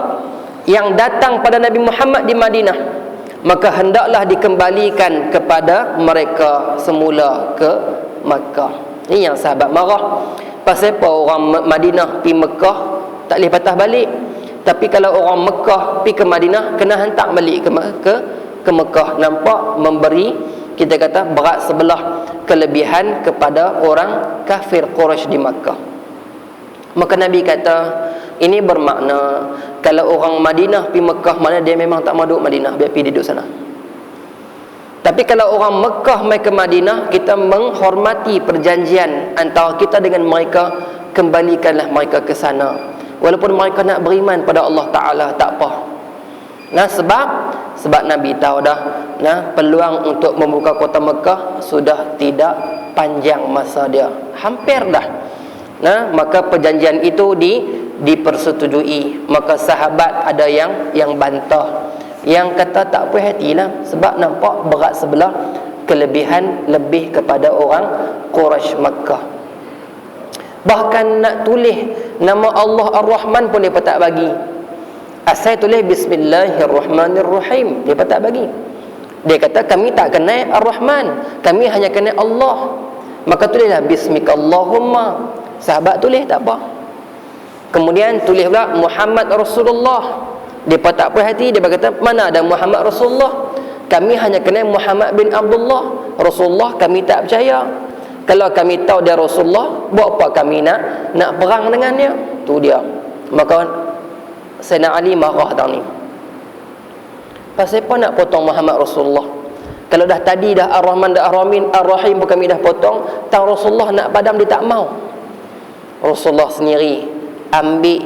yang datang pada Nabi Muhammad di Madinah, maka hendaklah dikembalikan kepada mereka semula ke Mekah. Ini yang sahabat marah. Pasal apa orang Madinah pergi Mekah tak boleh patah balik, tapi kalau orang Mekah pergi ke Madinah kena hantar balik ke Mekah. Nampak memberi, kita kata, berat sebelah kelebihan kepada orang kafir Quraisy di Makkah. Maka Nabi kata, ini bermakna kalau orang Madinah pergi Mekah, mana dia memang tak mahu duduk Madinah, biar pergi duduk sana. Tapi kalau orang Mekah mai ke Madinah, kita menghormati perjanjian antara kita dengan mereka, kembalikanlah mereka ke sana. Walaupun mereka nak beriman pada Allah Ta'ala, tak apa. Nah, sebab Nabi tahu dah, peluang untuk membuka kota Mekah sudah tidak panjang masa dia, hampir dah. Maka perjanjian itu dipersetujui. Maka sahabat ada yang bantah, yang kata tak puas hatilah sebab nampak berat sebelah kelebihan lebih kepada orang Quraisy Makkah. Bahkan nak tulis nama Allah Ar-Rahman pun dia tak bagi. Asal tulis Bismillahirrahmanirrahim, dia tak bagi. Dia kata kami tak kenal Ar-Rahman, kami hanya kenal Allah. Maka tulislah Bismikallahumma. Sahabat tulis tak apa. Kemudian tulis pula Muhammad Rasulullah. Dia tak puas hati, dia berkata mana ada Muhammad Rasulullah, kami hanya kenal Muhammad bin Abdullah. Rasulullah kami tak percaya. Kalau kami tahu dia Rasulullah, buat apa kami nak perang dengan dia? Tu dia. Maka Sayyidina Ali marah tahun ni. Pasal apa nak potong Muhammad Rasulullah? Kalau dah tadi dah Ar-Rahman dah Ar-Rahim pun kami dah potong, tang Rasulullah nak padam dia tak mau. Rasulullah sendiri ambil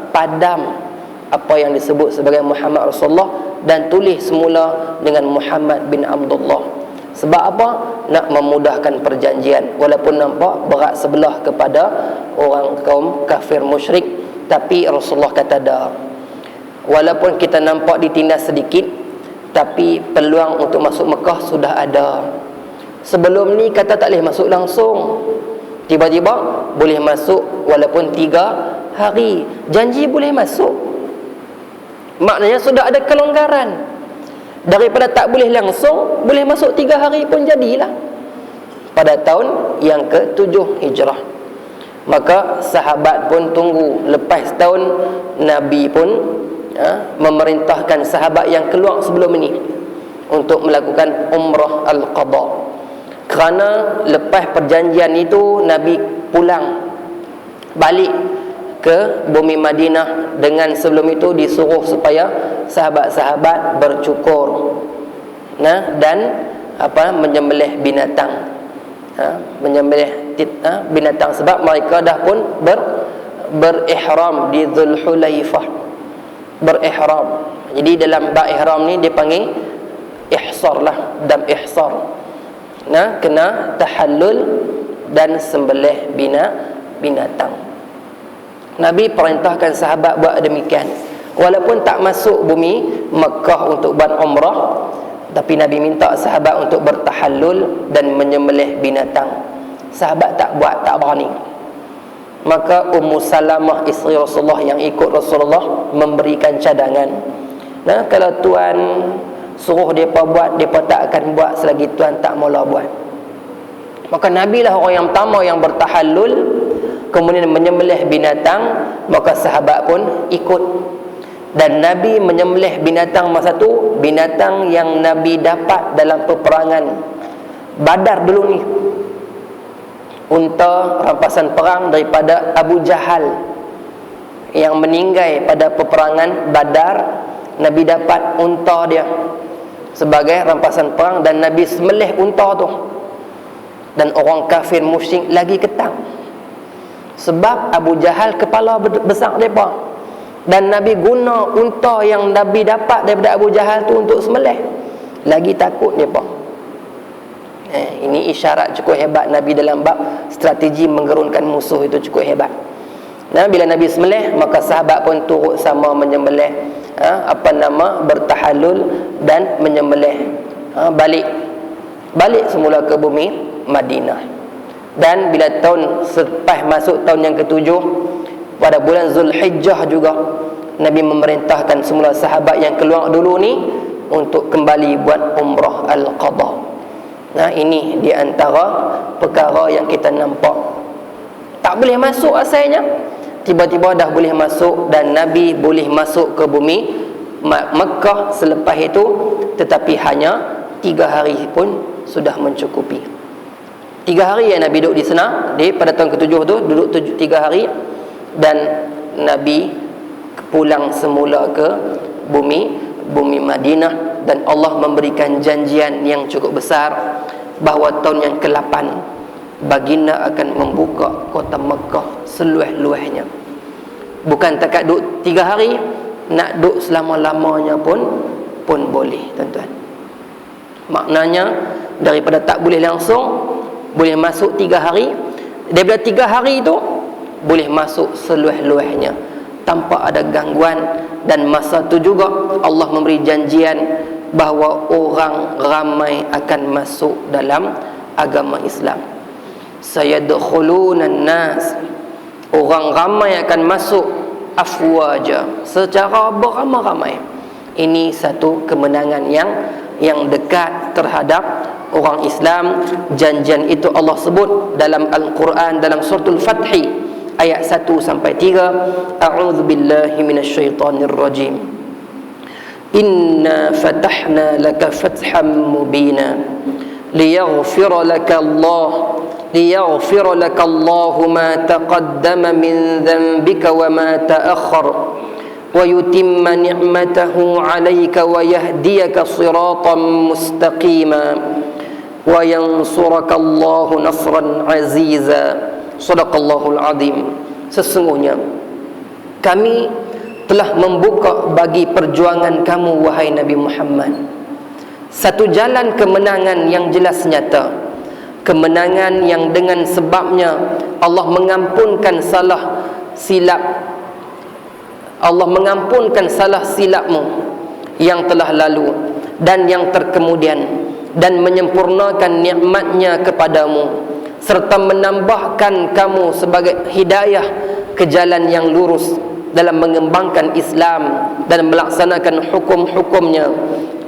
padam apa yang disebut sebagai Muhammad Rasulullah dan tulis semula dengan Muhammad bin Abdullah. Sebab apa? Nak memudahkan perjanjian. Walaupun nampak berat sebelah kepada orang kaum kafir musyrik, tapi Rasulullah kata dah, walaupun kita nampak ditindas sedikit, tapi peluang untuk masuk Mekah sudah ada. Sebelum ni kata tak boleh masuk langsung, tiba-tiba boleh masuk walaupun 3 hari. Janji boleh masuk, maknanya sudah ada kelonggaran. Daripada tak boleh langsung, boleh masuk 3 hari pun jadilah pada tahun yang ke-7 Hijrah. Maka sahabat pun tunggu. Lepas tahun, Nabi pun memerintahkan sahabat yang keluar sebelum ini untuk melakukan umrah al-qadha. Kerana lepas perjanjian itu, Nabi pulang balik ke bumi Madinah. Dengan sebelum itu disuruh supaya sahabat-sahabat bercukur dan menyembelih binatang, menyembelih binatang, sebab mereka dah pun berihram di Dzulhulaifah, berihram. Jadi dalam bab ihram ni dia panggil ihsar lah, dam ihsar. Kena tahallul dan sembelih binatang. Nabi perintahkan sahabat buat demikian. Walaupun tak masuk bumi Mekah untuk buat umrah, tapi Nabi minta sahabat untuk bertahallul dan menyembelih binatang. Sahabat tak buat, tak berani. Maka Ummu Salamah isteri Rasulullah yang ikut Rasulullah memberikan cadangan. Kalau tuan suruh mereka buat, mereka tak akan buat selagi tuan tak mula buat. Maka Nabi lah orang yang pertama yang bertahallul, kemudian menyembelih binatang. Maka sahabat pun ikut. Dan Nabi menyembelih binatang masa tu, binatang yang Nabi dapat dalam peperangan. Badar dulu ni, unta rampasan perang daripada Abu Jahal yang meninggal pada peperangan Badar. Nabi dapat unta dia sebagai rampasan perang dan Nabi sembelih unta tu, dan orang kafir musyrik lagi ketang sebab Abu Jahal kepala besar mereka, dan Nabi guna unta yang Nabi dapat daripada Abu Jahal tu untuk sembelih, lagi takut mereka. Ini isyarat cukup hebat Nabi dalam bab strategi menggerunkan musuh, itu cukup hebat. Nah, bila Nabi sembelih, maka sahabat pun turut sama menyembelih, bertahalul dan menyembelih, balik semula ke bumi Madinah. Dan bila tahun selepas masuk tahun yang ke-7, pada bulan Zulhijjah juga, Nabi memerintahkan semula sahabat yang keluar dulu ni untuk kembali buat umrah al-qadha. Nah, ini di antara perkara yang kita nampak tak boleh masuk asalnya, tiba-tiba dah boleh masuk, dan Nabi boleh masuk ke bumi Mekah selepas itu, tetapi hanya 3 hari pun sudah mencukupi. 3 hari yang Nabi duduk di sana, pada tahun ke-7 tu duduk 3 hari, dan Nabi pulang semula ke bumi Madinah. Dan Allah memberikan janjian yang cukup besar bahawa tahun yang ke-8 baginda akan membuka kota Mekah seluas-luasnya. Bukan takat duduk 3 hari, nak duduk selama-lamanya pun boleh, tuan-tuan. Maknanya daripada tak boleh langsung, boleh masuk 3 hari. Daripada 3 hari itu boleh masuk seluas-luasnya tanpa ada gangguan. Dan masa tu juga Allah memberi janjian bahawa orang ramai akan masuk dalam agama Islam. Sayadkhulunan nas, orang ramai akan masuk afwaja, secara beramai-ramai. Ini satu kemenangan yang dekat terhadap orang Islam. Janjian itu Allah sebut dalam Al-Quran, dalam suratul Fathi ayat 1 sampai 3. A'udzu billahi minasyaitonir rajim. Inna fatahna laka fatham mubina liyaghfira laka Allah ma taqaddama min dhanbika wa ma ta'akhkhar wa yutimma ni'matahu 'alayka wa yahdiyaka siratan mustaqima wa yansuraka Allahu nasran 'aziza. Sadaqallahul azim. Sesungguhnya kami telah membuka bagi perjuangan kamu, wahai Nabi Muhammad, satu jalan kemenangan yang jelas nyata, kemenangan yang dengan sebabnya Allah mengampunkan salah silapmu yang telah lalu dan yang terkemudian, dan menyempurnakan nikmatnya kepadamu, serta menambahkan kamu sebagai hidayah ke jalan yang lurus dalam mengembangkan Islam dan melaksanakan hukum-hukumnya.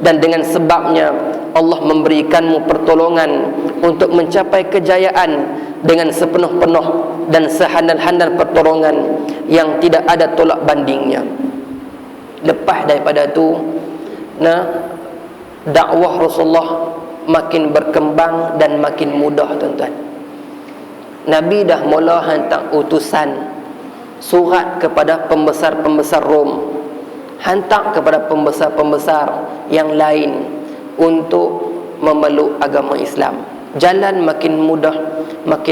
Dan dengan sebabnya Allah memberikanmu pertolongan untuk mencapai kejayaan dengan sepenuh-penuh dan sehandal-handal pertolongan yang tidak ada tolak bandingnya. Lepas daripada itu, dakwah Rasulullah makin berkembang dan makin mudah, tuan-tuan. Nabi dah mula hantar utusan surat kepada pembesar-pembesar Rom, hantar kepada pembesar-pembesar yang lain untuk memeluk agama Islam. Jalan makin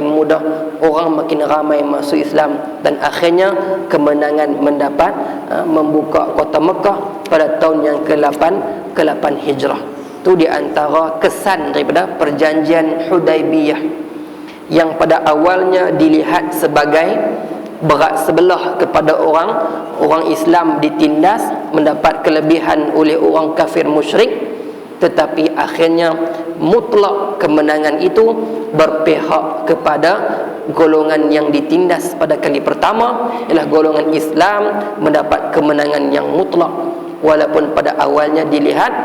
mudah, orang makin ramai masuk Islam, dan akhirnya kemenangan mendapat membuka kota Mekah pada tahun yang ke-8 Hijrah. Itu di antara kesan daripada perjanjian Hudaibiyah, yang pada awalnya dilihat sebagai berat sebelah kepada orang Islam ditindas, mendapat kelebihan oleh orang kafir musyrik, tetapi akhirnya mutlak kemenangan itu berpihak kepada golongan yang ditindas pada kali pertama, ialah golongan Islam mendapat kemenangan yang mutlak, walaupun pada awalnya dilihat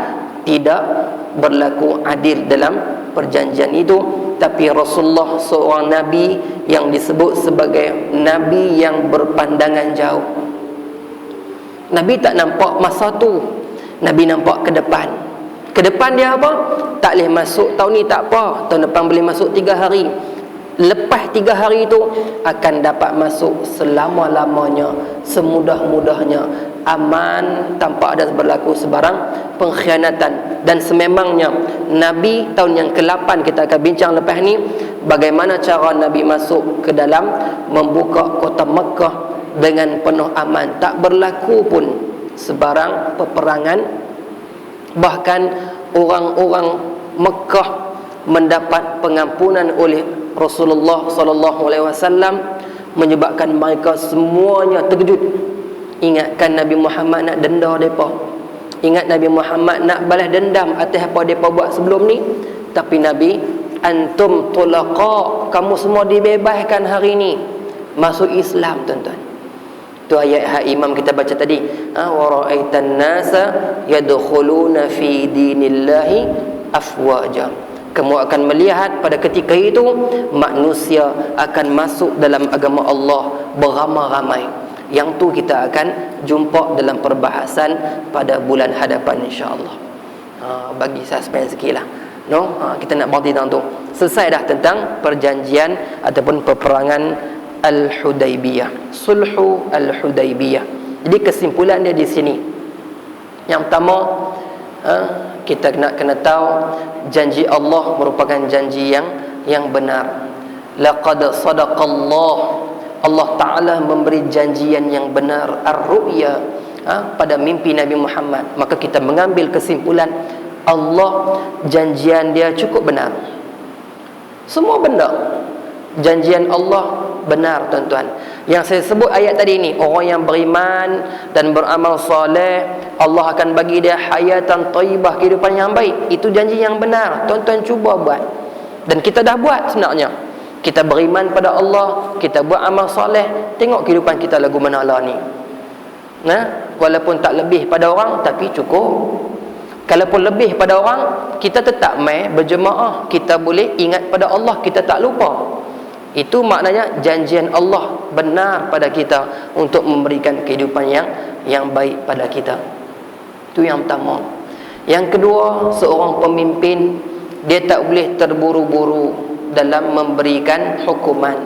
tidak berlaku adil dalam perjanjian itu. Tapi Rasulullah seorang Nabi yang disebut sebagai Nabi yang berpandangan jauh. Nabi tak nampak masa tu, Nabi nampak ke depan. Ke depan dia apa? Tak boleh masuk tahun ni tak apa, tahun depan boleh masuk 3 hari. Lepas 3 hari itu akan dapat masuk selama-lamanya, semudah-mudahnya, aman, tanpa ada berlaku sebarang pengkhianatan. Dan sememangnya Nabi tahun yang ke-8 kita akan bincang lepas ni, bagaimana cara Nabi masuk ke dalam membuka kota Mekah dengan penuh aman, tak berlaku pun sebarang peperangan. Bahkan orang-orang Mekah mendapat pengampunan oleh Rasulullah sallallahu alaihi wasallam, menyebabkan mereka semuanya terkejut. Ingatkan Nabi Muhammad nak denda depa. Ingat Nabi Muhammad nak balas dendam atas apa depa buat sebelum ni. Tapi Nabi, antum tulaqa, kamu semua dibebaskan hari ni masuk Islam, tuan-tuan. Tu ayat imam kita baca tadi, wa ra'aitan nasa yadkhuluna fi dinillahi afwaja. Kamu akan melihat pada ketika itu manusia akan masuk dalam agama Allah beramai-ramai. Yang tu kita akan jumpa dalam perbahasan pada bulan hadapan, insya-Allah. Bagi suspense sikitlah. No, kita nak berhenti tentang tu. Selesai dah tentang perjanjian ataupun peperangan Al-Hudaybiyah, Sulhu Al-Hudaybiyah. Jadi kesimpulan dia di sini. Yang pertama, kita kena tahu janji Allah merupakan janji yang benar. Laqad sadaqallah, Allah Ta'ala memberi janjian yang benar, ar-ru'ya, pada mimpi Nabi Muhammad. Maka kita mengambil kesimpulan Allah, janjian dia cukup benar. Semua benda janjian Allah benar, tuan-tuan. Yang saya sebut ayat tadi ni, orang yang beriman dan beramal soleh, Allah akan bagi dia hayatan thayyibah, kehidupan yang baik. Itu janji yang benar. Tuan-tuan cuba buat. Dan kita dah buat sebenarnya. Kita beriman pada Allah, kita buat amal soleh, tengok kehidupan kita lagu mana lah ni. Walaupun tak lebih pada orang, tapi cukup. Kalaupun lebih pada orang, kita tetap mai berjemaah, kita boleh ingat pada Allah, kita tak lupa. Itu maknanya janjian Allah benar pada kita untuk memberikan kehidupan yang baik pada kita. Itu yang pertama. Yang kedua, seorang pemimpin dia tak boleh terburu-buru dalam memberikan hukuman.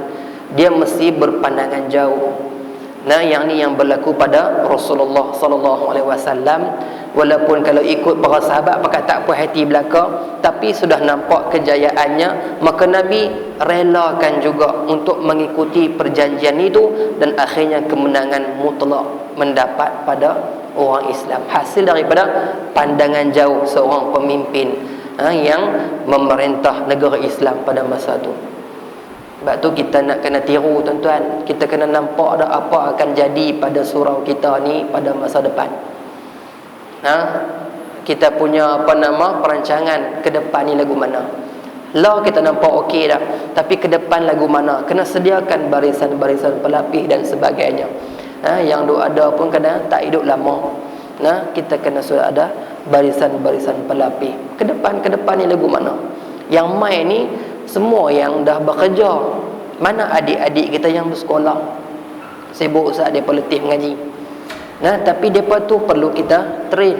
Dia mesti berpandangan jauh. Yang ni yang berlaku pada Rasulullah sallallahu alaihi wasallam. Walaupun kalau ikut para sahabat pakat tak puas hati belaka, tapi sudah nampak kejayaannya, maka Nabi relakan juga untuk mengikuti perjanjian itu, dan akhirnya kemenangan mutlak mendapat pada orang Islam, hasil daripada pandangan jauh seorang pemimpin yang memerintah negara Islam pada masa itu. Sebab tu kita nak kena tiru, tuan-tuan. Kita kena nampak dah apa akan jadi pada surau kita ni pada masa depan. Kita punya perancangan ke depan ni lagu mana. Lah kita nampak okey dah, tapi ke depan lagu mana? Kena sediakan barisan-barisan pelapis dan sebagainya. Yang duk ada pun kadang tak hidup lama. Kita kena sudah ada barisan-barisan pelapis. Ke depan ni lagu mana? Yang mai ni semua yang dah bekerja. Mana adik-adik kita yang bersekolah? Sibuk saat dia letih mengaji. Tapi mereka tu perlu kita train.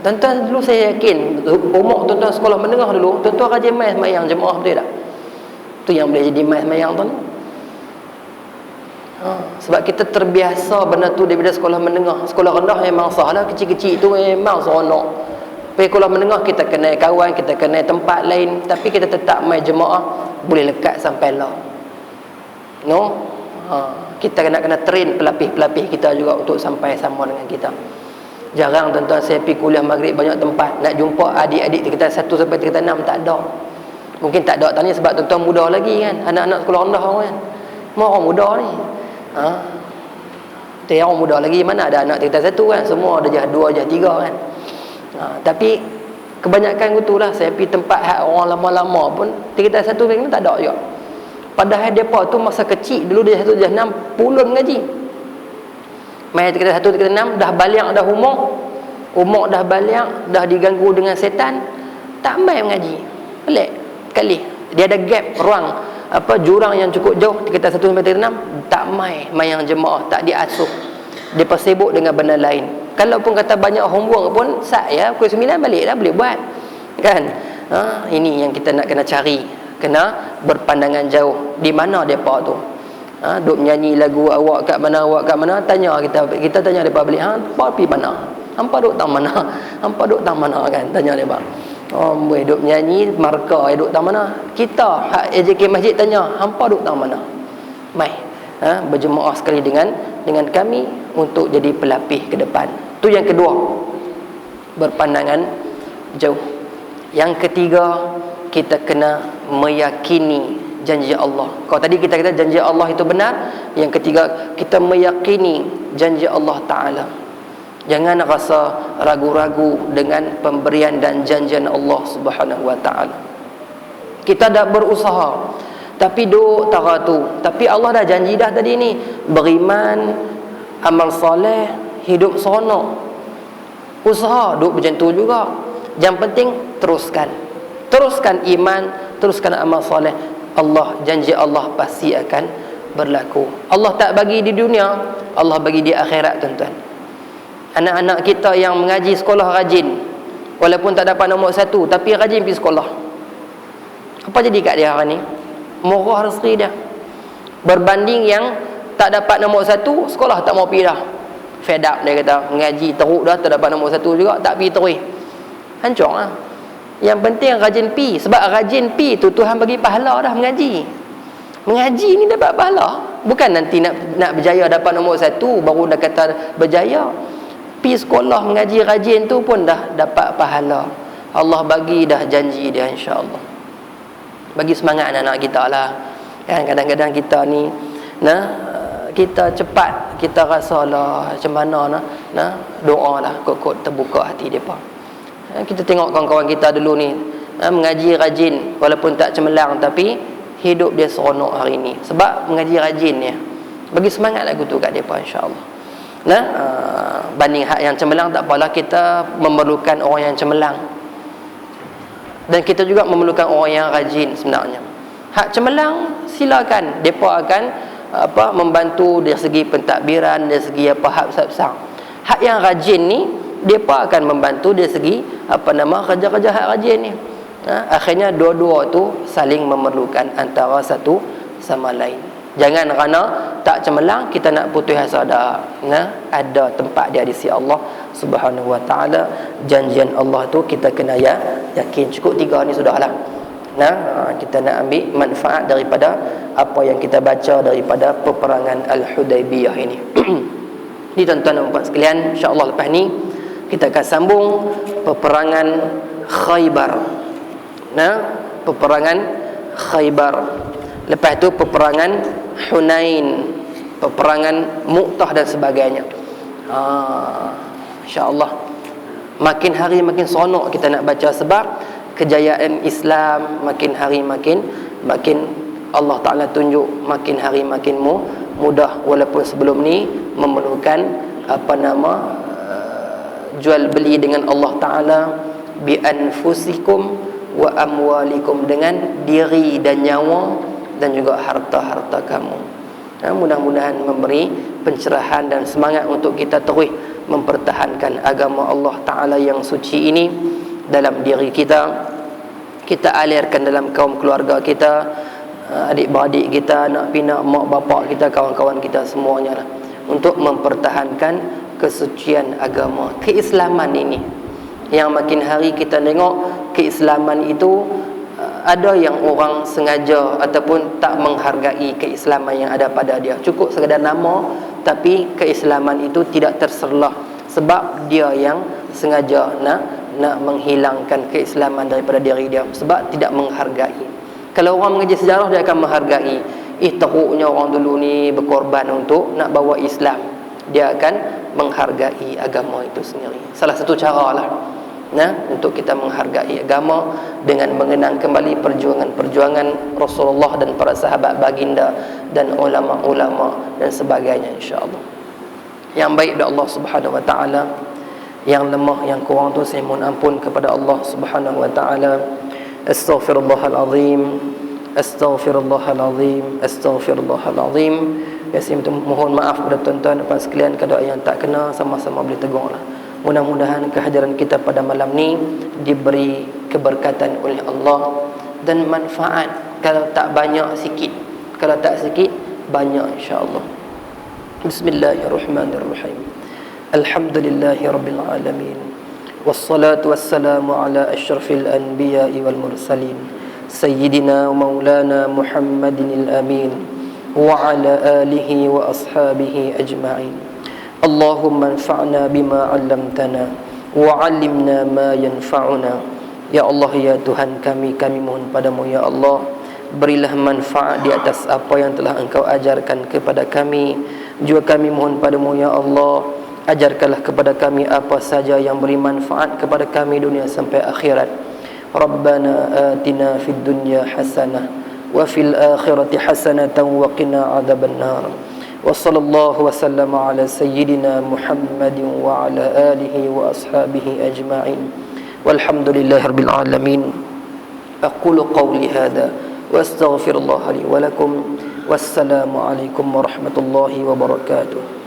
Tuan-tuan dulu saya yakin umur tuan-tuan sekolah menengah dulu, tuan-tuan rajin mai sembahyang jemaah, betul tak? Tu yang boleh jadi mai sembahyang tu. Sebab kita terbiasa benda tu daripada sekolah menengah. Sekolah rendah memang sahlah, kecil-kecil tu memang seronok. Pergi sekolah menengah kita kena kawan, kita kena tempat lain, tapi kita tetap mai jemaah, boleh lekat sampai lah. Kita kena train pelapis-pelapis kita juga untuk sampai sama dengan kita. Jarang tuan-tuan saya pergi kuliah maghrib banyak tempat, nak jumpa adik-adik tingkatan 1 sampai tingkatan 6 tak ada. Mungkin tak ada tanya sebab tuan-tuan muda lagi kan, anak-anak sekolah rendah kan. Semua orang muda ni. Orang muda lagi mana ada anak tingkatan 1 kan, semua ada jah 2, jah 3 kan. Tapi kebanyakan gitulah saya pergi tempat orang lama-lama pun tingkatan 1 kan tak ada juga. Padahal depa tu masa kecil dulu dia 1 jah 6 pulun ngaji. Mai tingkatan 1 tingkatan 6 dah baliak dah umur dah baliak, dah diganggu dengan setan, tak mai mengaji. Pelik kali. Dia ada gap ruang jurang yang cukup jauh tingkatan 1 sampai tingkatan 6 tak mai yang jemaah, tak diasuh. Depa sibuk dengan benda lain. Kalaupun kata banyak homework pun saya pukul 9 balik dah, boleh buat kan. Ini yang kita nak kena cari, kena berpandangan jauh. Di mana depa tu duk nyanyi lagu awak kat mana, tanya kita tanya depa balik, hampa pi mana, hampa duk tang mana, hampa duk tang mana kan, tanya depa. Boleh duk nyanyi marka duk tang mana. Kita hak AJK masjid tanya, hampa duk tang mana. Mai berjemaah sekali dengan kami untuk jadi pelapis ke depan. Tu yang kedua, berpandangan jauh. Yang ketiga, kita kena meyakini janji Allah. Kalau tadi kita kata janji Allah itu benar, yang ketiga kita meyakini janji Allah Ta'ala. Jangan rasa ragu-ragu dengan pemberian dan janjian Allah Subhanahu wa Ta'ala. Kita dah berusaha tapi duk tara tu, tapi Allah dah janji dah tadi ni, beriman, amal soleh, hidup seronok. Usaha duk macam tu juga. Yang penting teruskan iman, teruskan amal soleh. Allah, janji Allah pasti akan berlaku. Allah tak bagi di dunia, Allah bagi di akhirat, tuan-tuan. Anak-anak kita yang mengaji sekolah rajin, walaupun tak dapat nombor 1, tapi rajin pergi sekolah, apa jadi kat dia hari ni? Murah rezeki dia, berbanding yang tak dapat nombor 1, sekolah tak mau pergi dah. Fed up, dia kata mengaji teruk dah, tak dapat nombor 1 juga, tak pergi terus. Hancur lah. Yang penting rajin pi, sebab rajin pi tu Tuhan bagi pahala dah. Mengaji ni dapat pahala, bukan nanti nak berjaya dapat nombor 1 baru dah kata berjaya. Pi sekolah mengaji rajin tu pun dah dapat pahala. Allah bagi dah janji dia, insya-Allah. Bagi semangat anak-anak kita lah kan. Kadang-kadang kita ni kita cepat, kita rasa lah macam mana doa lah kot terbuka hati depa. Kita tengok kawan-kawan kita dulu ni mengaji rajin, walaupun tak cemerlang, tapi hidup dia seronok hari ni sebab mengaji rajin ni. Bagi semangat lagu tu kat depa, insya-Allah. Banding hak yang cemerlang, tak apalah, kita memerlukan orang yang cemerlang, dan kita juga memerlukan orang yang rajin sebenarnya. Hak cemerlang silakan, depa akan membantu dari segi pentadbiran, dari segi hak besar. Hak yang rajin ni depa akan membantu dari segi kerja-kerja hak rajin ni. Akhirnya dua-dua tu saling memerlukan antara satu sama lain. Jangan kerana tak cemerlang kita nak putus asa dah. Ada tempat dia di sisi Allah Subhanahu wa Ta'ala. Janjian Allah tu kita kena yakin. Cukup 3 ni sudahlah. Kita nak ambil manfaat daripada apa yang kita baca daripada peperangan Al-Hudaybiyah ini. Ni tuan-tuan dan puan sekalian, insya-Allah lepas ni kita akan sambung peperangan Khaybar. Peperangan Khaybar. Lepas tu peperangan Hunain, peperangan Mu'tah dan sebagainya. InsyaAllah makin hari makin seronok kita nak baca, sebab kejayaan Islam makin hari makin Allah Ta'ala tunjuk, makin hari makin mudah. Walaupun sebelum ni memerlukan jual beli dengan Allah Ta'ala, bi anfusikum wa amwalikum, dengan diri dan nyawa dan juga harta-harta kamu. Mudah-mudahan memberi pencerahan dan semangat untuk kita terus mempertahankan agama Allah Ta'ala yang suci ini dalam diri kita. Kita alirkan dalam kaum keluarga kita, adik-beradik kita, anak pinak, mak bapak kita, kawan-kawan kita semuanya lah, untuk mempertahankan kesucian agama keislaman ini. Yang makin hari kita tengok keislaman itu, ada yang orang sengaja ataupun tak menghargai keislaman yang ada pada dia. Cukup sekadar nama, tapi keislaman itu tidak terserlah, sebab dia yang sengaja nak menghilangkan keislaman daripada diri dia, sebab tidak menghargai. Kalau orang mengaji sejarah, dia akan menghargai. Teruknya orang dulu ni berkorban untuk nak bawa Islam. Dia akan menghargai agama itu sendiri. Salah satu cara lah untuk kita menghargai agama, dengan mengenang kembali perjuangan Rasulullah dan para sahabat baginda dan ulama-ulama dan sebagainya, insya-Allah. Yang baik dari Allah Subhanahu wa Ta'ala, yang lemah, yang kurang tu saya mohon ampun kepada Allah Subhanahu wa Ta'ala. Astaghfirullahalazim, astaghfirullahalazim, astaghfirullahalazim. Biasa mohon maaf kepada tuan-tuan dan puan sekalian kalau yang tak kena sama-sama boleh tegurlah. Mudah-mudahan kehadiran kita pada malam ni diberi keberkatan oleh Allah dan manfaat. Kalau tak banyak sikit, kalau tak sikit banyak insya-Allah. Bismillahirrahmanirrahim. Alhamdulillahirabbil alamin. Wassalatu wassalamu ala asyrafil anbiya'i wal mursalin. Sayyidina wa maulana Muhammadinil amin. وعلى آله وأصحابه أجمعين اللهم انفعنا بما علمتنا وعلمنا ما ينفعنا. Ya Allah, ya Tuhan kami mohon padamu ya Allah, berilah manfaat di atas apa yang telah Engkau ajarkan kepada kami. Juga kami mohon padamu ya Allah, ajarkanlah kepada kami apa saja yang beri manfaat kepada kami dunia sampai akhirat. Rabbana atina fid dunya hasanah wa fil akhirati hasanatan wa qina adzaban nar. Wa sallallahu wa sallama ala sayyidina Muhammadin wa ala alihi wa ashabihi ajma'in. Walhamdulillahirabbil alamin. Aqulu qawli hadha wa astaghfirullah li wa lakum. Wassalamu alaikum warahmatullahi wabarakatuh.